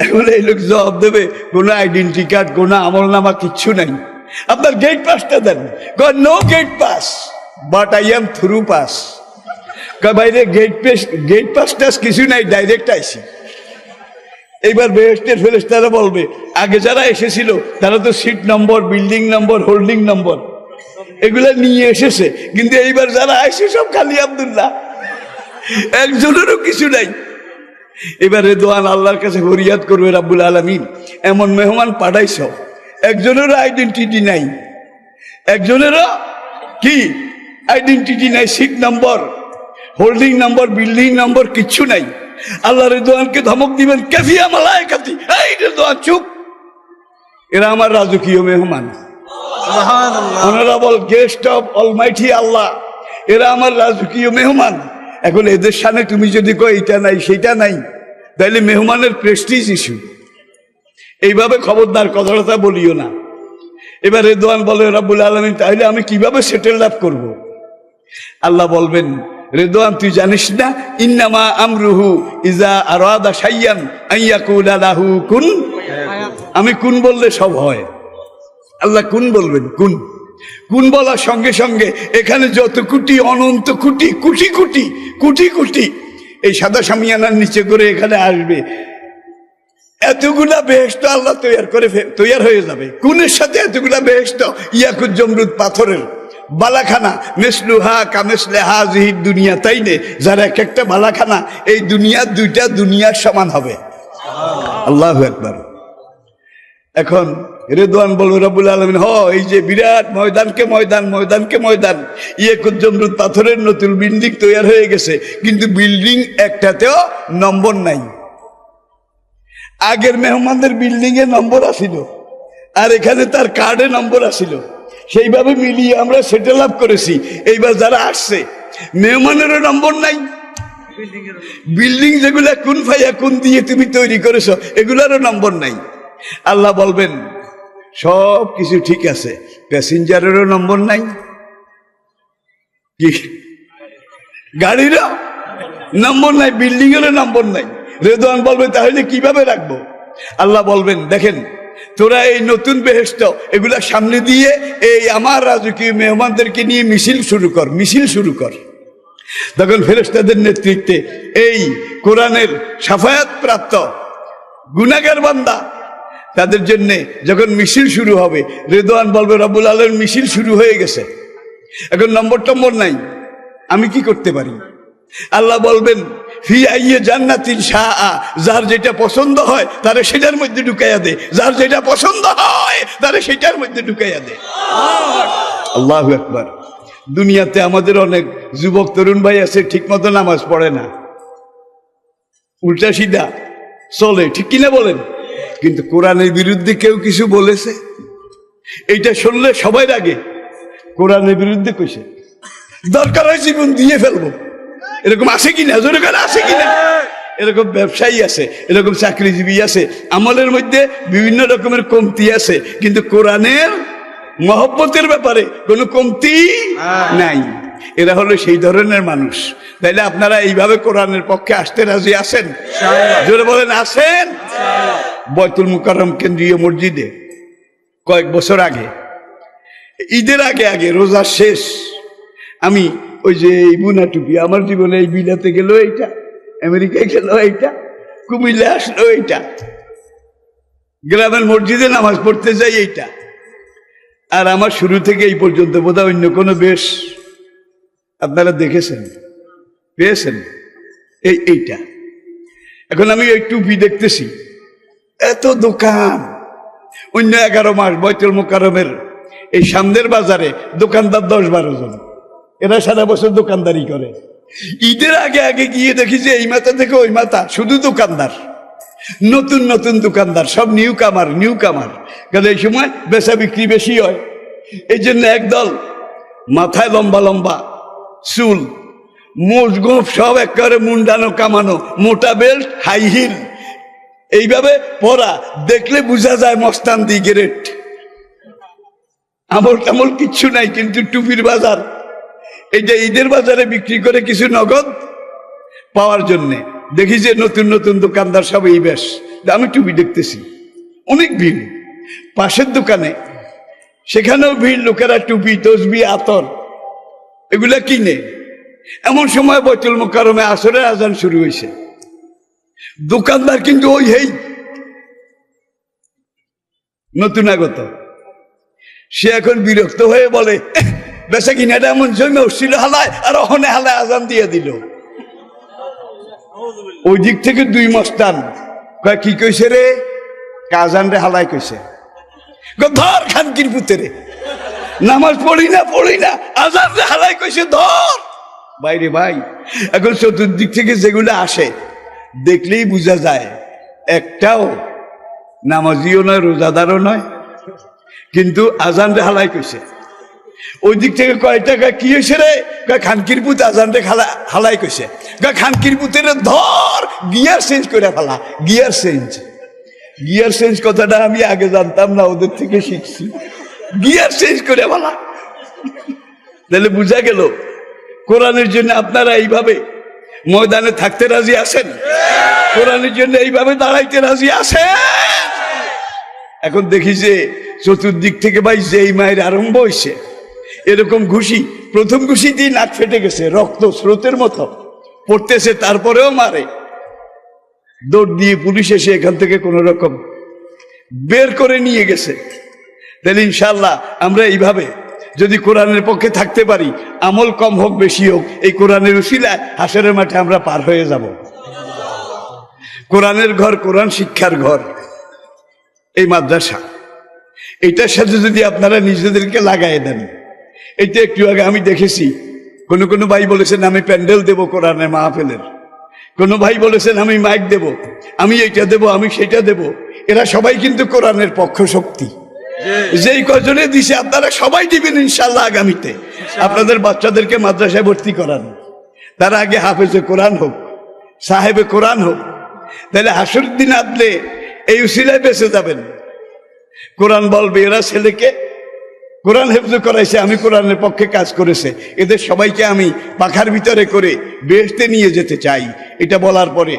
এখন এই লোক জবাব দেবে, কোনো আইডেন্টি কার্ড, কোনো আমলনামা কিচ্ছু নাই, আপনার গেট পাসটা দেন। No gate pass, but I am through pass. বাইরে গেট পাস টাস কিছু নাই, ডাইরেক্ট আইসি। এইবার বেহেশতের ফেরেশতারা বলবে, আগে যারা এসেছিল তারা তো সিট নম্বর, বিল্ডিং নম্বর, হোল্ডিং নম্বর এগুলা নিয়ে এসেছে, কিন্তু এইবার যারা আইসে সব খালি আব্দুল্লাহ, একজনেরও কিছু নাই। এবার রেদওয়ান আল্লাহর কাছে ফরিয়াদ করবে, রাব্বুল আলামিন এমন মেহমান পাঠাইছ, একজনেরও আইডেন্টিটি নাই, একজনেরও কি আইডেন্টিটি নাই, seat number, holding number, building number কিচ্ছু নাই। আল্লাহ রেদওয়ানকে ধমক দিবেন, কাফিয়া মালায়েকাতি, এই রেদওয়ান চুপ, এরা আমার রাজকীয় মেহমান, অনারেবল গেস্ট অফ অলমাইটি আল্লাহ, এরা আমার রাজকীয় মেহমান। এখন এদের সামনে তুমি যদি কো এটা নাই সেটা নাই, তাহলে মেহমানের প্রেস্টিজ ইস্যু। এইভাবে খবরদার কথাটা বলিও না। এবার রেদওয়ান বলে, রাব্বুল আলামিন তাহলে আমি কিভাবে সেটেল লাভ করব? আল্লাহ বলবেন, রেদওয়ান তুই জানিস না, ইন্নামা আমরুহু ইজা আরাদা শাইয়ান আইয়াকুলা লাহু কুন। আমি কুন বললে সব হয়। আল্লাহ কুন বলবেন, কুন। কুন বলার সঙ্গে সঙ্গে এখানে যত কোটি, অনন্ত কোটি, কোটি কোটি কোটি কোটি এই সাদা সামিয়ানার নিচে করে এখানে আসবে, এতগুলা বেহেশত আল্লাহ তৈয়ার হয়ে যাবে। কুনের সাথে এতগুলা বেহেশত, ইয়াকুত জমরুদ পাথরের বালাখানা, মেসলুহা কামেসলে হাজিহির দুনিয়া, তাই নে, যার এক একটা বালাখানা এই দুনিয়ার দুইটা দুনিয়ার সমান হবে। আল্লাহু আকবার। এখন রেদওয়ান বলবে, রব্বুল আলামিন এই যে বিরাট ময়দানকে ময়দান, ময়দানকে ময়দান, ইয়াকুত জমরুদ পাথরের নতুন বিল্ডিং তৈয়ার হয়ে গেছে, কিন্তু বিল্ডিং একটাতেও নম্বর নাই। আগের মেহমানদের বিল্ডিং এ নম্বর আসিল, আর এখানে তার কার্ডে নম্বর আসিল, সেইভাবে মিলিয়ে আমরা সেটেল আপ করেছি। এইবার যারা আসছে মেহমানেরও নম্বর নাই, বিল্ডিং যেগুলা কোন ফাইয়া কোন দিয়ে তুমি তৈরি করেছো এগুলারও নম্বর নাই। আল্লাহ বলবেন সব কিছু ঠিক আছে, প্যাসেঞ্জারেরও নম্বর নাই, কি গাড়িরও নম্বর নাই, বিল্ডিং এরও নম্বর নাই। রেদওয়ান বলবে তাহলে কিভাবে রাখবো? আল্লাহ বলবেন দেখেন তোরা এই নতুন বেহেশত এগুলা সামনে দিয়ে এই আমার রাজকীয় মেহমানদেরকে নিয়ে মিছিল শুরু কর। তখন ফেরেশতাদের নেতৃত্বে এই কোরআনের শাফায়াত প্রাপ্ত গুনাহগার বান্দা তাদের জন্য যখন মিছিল শুরু হবে, রেদওয়ান বলবে রব্বুল আলামিন মিছিল শুরু হয়ে গেছে, এখন নম্বর নাই, আমি কি করতে পারি? আল্লাহ বলবেন ফি আইয়ে জান্নাতিন শাআ, যার যেটা পছন্দ হয় তারে সেটার মধ্যে ঢুকাইয়া দে, যার যেটা পছন্দ হয় তারে সেটার মধ্যে ঢুকাইয়া দে। আল্লাহু আকবার। দুনিয়াতে আমাদের অনেক যুবক তরুণ ভাই আছে ঠিক মতো নামাজ পড়ে না, উল্টা সিধা চলে, ঠিক কিনা বলেন? কিন্তু কোরআনের বিরুদ্ধে কেউ কিছু বলেছে? এইটা শুনলে সবাই আগে কোরআনের বিরুদ্ধে কইছে, দরকার হয় জীবন দিয়ে ফেলবো, এরকম আছে কিনা? জোরে করে আছে কিনা? এরকম ব্যবসায়ী আছে, এরকম চাকরিজীবী আছে, আমলের মধ্যে বিভিন্ন রকমের কমতি আছে, কিন্তু কোরআনের মহব্বতের ব্যাপারে কোনো কমতি নাই। এরা হলো সেই ধরনের মানুষ। তাইলে আপনারা এইভাবে কোরআনের পক্ষে আসতে রাজি আছেন? জোরে বলেন আছেন? বয়তুল মুকাররম কেন্দ্রীয় মসজিদে কয়েক বছর আগে, ঈদের আগে রোজার শেষ, আমি ওই যে এই বুনা টুপি, আমার জীবনে এই বিলাতে গেল এইটা, আমেরিকায় গেল এইটা, কুমিল্লা আসলো এইটা, গ্রামের মসজিদে নামাজ পড়তে যাই এইটা। আর আমার শুরু থেকে এই পর্যন্ত বোধহয় অন্য কোনো বেশ আপনারা দেখেছেন পেয়েছেন এইটা। এখন আমি এই টুপি দেখতেছি, এত দোকান, অন্য 11 মাস বয়তুল মুকাররমের এই সামনের বাজারে দোকানদার 10-12 জন, এরা সারা বছর দোকানদারি করে। ঈদের আগে গিয়ে দেখি যে এই মাথা থেকে ওই মাথা শুধু দোকানদার, নতুন দোকানদার, সব নিউ কামার। কারণ এই সময় বেচা বিক্রি বেশি হয়, এই জন্য একদল মাথায় লম্বা চুল, মোজ গোপ সব একেবারে মুন্ডানো কামানো, মোটা বেল্ট, হাই হিল, এইভাবে পরা, দেখলে বোঝা যায় মস্তান দি গ্রেট। আমল কিচ্ছু নাই, কিন্তু টুপির বাজার, এইটা ঈদের বাজারে বিক্রি করে কিছু নগদ পাওয়ার জন্যে দেখি যে নতুন দোকানদার সব এই বেশ। আমি টুপি দেখতেছি, অনেক ভিড়। পাশের দোকানে সেখানেও ভিড়, লোকেরা টুপি, তসবি, আতর এগুলা কিনে। এমন সময় বয়তুল মুকাররমে আসরের আজান শুরু হয়েছে, দোকানদার কিন্তু ওই নতুন আগত, সে এখন বিরক্ত হয়ে বলে বেচা কিনাটা এমন জমে উঠছিল হালায়, আর ওখানে হালায় আজান দিয়ে দিল। ওই দিক থেকে 2 মস্তান কয় কি কইছে রে? আজান রে হালায় কইছে। ধর খানকির পুতেরে, নামাজ পড়ি না, আজান রে হালায় কইছে ধর। বাইরে ভাই, এখন চতুর্দিক থেকে যেগুলো আসে দেখলেই বোঝা যায় একটাও নামাজিও নয়, রোজাদারও নয়, কিন্তু আজান রে হালাই কইছে। ওই দিক থেকে কয় টাকা কি হয়েছে রে? খানকির পুত আজান রে হালাই কইছে। খানকির পুতের ধর, গিয়ার চেঞ্জ করে ফেলা। গিয়ার চেঞ্জ কথাটা আমি আগে জানতাম না, ওদের থেকে শিখছি। গিয়ার চেঞ্জ করে ফেলা, তাহলে বোঝা গেল কোরআনের জন্য আপনারা এইভাবে ময়দানে থাকতে রাজি আছেন? কোরআনের জন্য এইভাবে দাঁড়াইতে রাজি আছেন? এখন দেখি যে চতুর্দিক থেকে ভাই যেই মায়ের আরম্ভ হয়েছে, এরকম ঘুষি, প্রথম ঘুষি দিয়ে নাক ফেটে গেছে, রক্ত স্রোতের মতো পড়তেছে, তারপরেও মারে। দৌড় দিয়ে পুলিশ এসে এখান থেকে কোন রকম বের করে নিয়ে গেছে। তাহলে ইনশাল্লাহ আমরা এইভাবে যদি কোরআনের পক্ষে থাকতে পারি, আমল কম হোক বেশি হোক, এই কোরআনের উসিলায় হাসরের মাঠে আমরা পার হয়ে যাব। কোরআনের ঘর, কোরআন শিক্ষার ঘর এই মাদ্রাসা, এইটার সাথে যদি আপনারা নিজেদেরকে লাগাই দেন, এইটা একটু আগে আমি দেখেছি কোনো ভাই বলেছেন আমি প্যান্ডেল দেব কোরআনের মাহফিলের, কোনো ভাই বলেছেন আমি মাইক দেব, আমি এইটা দেব, আমি সেটা দেব। এরা সবাই কিন্তু কোরআনের পক্ষ শক্তি, যেই কজনে দিছে আপনারা সবাই দিবেন ইনশাল্লাহ। আগামীতে আপনাদের বাচ্চাদেরকে মাদ্রাসায় ভর্তি করান, তার আগে হাফেজে কোরআন হোক, সাহেবে কোরআন হোক, তাহলে হাসুর দিন আদলে এই উসিলায় বেঁচে যাবেন। কোরআন বলবে এরা ছেলেকে কোরআন হেফজ করাইছে, আমি কোরআনের পক্ষে কাজ করেছে, এদের সবাইকে আমি পাখার ভিতরে করে বেহেশতে নিয়ে যেতে চাই। এটা বলার পরে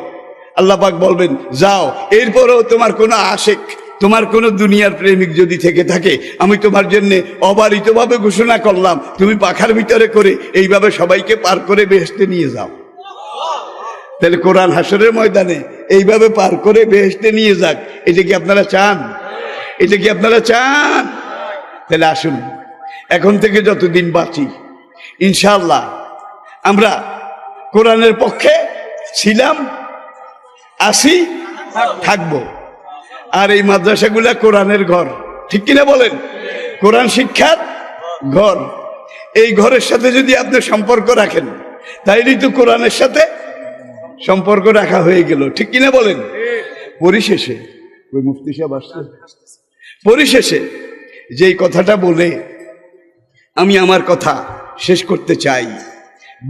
আল্লাহ পাক বলবেন যাও, এরপরেও তোমার কোনো আশেক, তোমার কোনো দুনিয়ার প্রেমিক যদি থেকে থাকে, আমি তোমার জন্য অবারিতভাবে ঘোষণা করলাম, তুমি পাখার ভিতরে করে এইভাবে সবাইকে পার করে বেহেশতে নিয়ে যাও। তাহলে কোরআন হাসরের ময়দানে এইভাবে পার করে বেহেশতে নিয়ে যাক, এটা কি আপনারা চান? এটা কি আপনারা চান? তাহলে আসুন, এখন থেকে যতদিন বাঁচি ইনশাআল্লাহ আমরা কোরআনের পক্ষে ছিলাম, আসি, থাকবো। আর এই মাদ্রাসাগুলা কোরআনের ঘর, ঠিক কিনা বলেন? কোরআন শিক্ষার ঘর। এই ঘরের সাথে যদি আপনি সম্পর্ক রাখেন, তাইলেই তো কোরআনের সাথে সম্পর্ক রাখা হয়ে গেল, ঠিক কিনা বলেন? পরিশেষে ওই মুফতি সাহেব আসছে, পরিশেষে যেই কথাটা বলে আমি আমার কথা শেষ করতে চাই,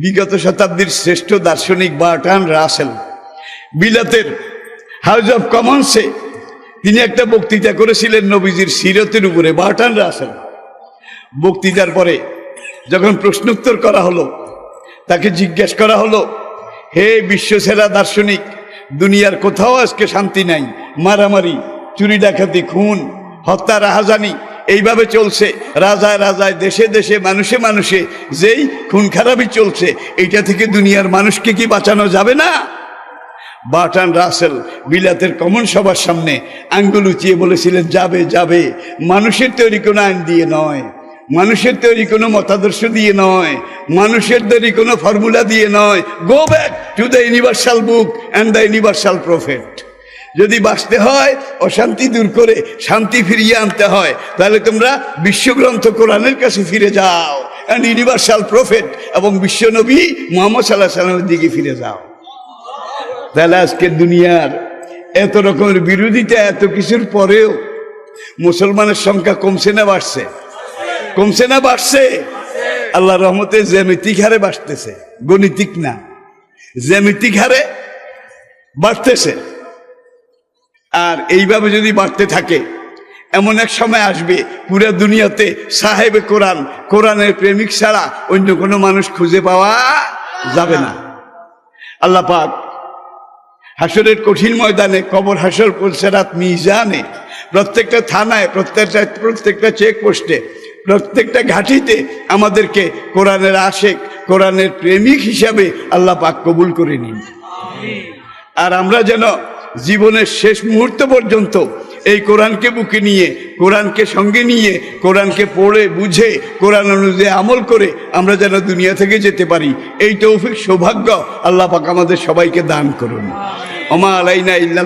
বিগত শতাব্দীর শ্রেষ্ঠ দার্শনিক বার্ট্রান্ড রাসেল বিলাতের হাউস অব কমন্সে তিনি একটা বক্তৃতা করেছিলেন নবীজির সিরতের উপরে। বার্ট্রান্ড রাসেল বক্তৃতার পরে যখন প্রশ্নোত্তর করা হলো, তাকে জিজ্ঞেস করা হলো, হে বিশ্বসেরা দার্শনিক, দুনিয়ার কোথাও আজকে শান্তি নাই, মারামারি, চুরি ডাকাতি, খুন, হত্যা, রাহাজানি এইভাবে চলছে, রাজায় রাজায়, দেশে দেশে, মানুষে মানুষে যেই খুন খারাপি চলছে, এইটা থেকে দুনিয়ার মানুষকে কি বাঁচানো যাবে না? বার্ট্রান্ড রাসেল বিলাতের কমন সভার সামনে আঙ্গুল উঁচিয়ে বলেছিলেন, যাবে যাবে, মানুষের তৈরি কোনো আইন দিয়ে নয়, মানুষের তৈরি কোনো মতাদর্শ দিয়ে নয়, মানুষের তৈরি কোনো ফর্মুলা দিয়ে নয়। Go back to the universal book and the universal prophet. যদি বাঁচতে হয়, অশান্তি দূর করে শান্তি ফিরিয়ে আনতে হয়, তাহলে তোমরা বিশ্বগ্রন্থ কোরআনের কাছে ফিরে যাও, অ্যান্ড ইউনিভার্সাল প্রফেট এবং বিশ্বনবী মুহাম্মদ সাল্লাল্লাহু আলাইহি ওয়াসাল্লামের দিকে ফিরে যাও। তাহলে আজকে দুনিয়ার এত রকমের বিরোধিতা, এত কিছুর পরেও মুসলমানের সংখ্যা কমছে না বাড়ছে? কমছে না বাড়ছে? আল্লাহর রহমতে জ্যামিতিক হারে বাড়তেছে, গণিতিক না, জ্যামিতিক হারে বাড়তেছে। আর এইভাবে যদি বাড়তে থাকে, এমন এক সময় আসবে পুরো দুনিয়াতে সাহেবে কোরআন, কোরআনের প্রেমিক ছাড়া অন্য কোনো মানুষ খুঁজে পাওয়া যাবে না। আল্লাহ পাক হাসরের কঠিন ময়দানে, কবর, হাসর, পুলসেরাত, মিজানে, প্রত্যেকটা থানায়, প্রত্যেকটা চেকপোস্টে, প্রত্যেকটা ঘাটিতে আমাদেরকে কোরআনের আশেক, কোরআনের প্রেমিক হিসাবে আল্লাহ পাক কবুল করে নিন। আর আমরা যেন জীবনের শেষ মুহূর্ত পর্যন্ত এই কোরআনকে বুকে নিয়ে, কোরআনকে সঙ্গে নিয়ে, কোরআনকে পড়ে বুঝে, কোরআন অনুযায়ী আমল করে আমরা যেন দুনিয়া থেকে যেতে পারি, এই তৌফিক, সৌভাগ্য আল্লাহ পাক আমাদের সবাইকে দান করুন। ওমা আলাইনা ইল্লা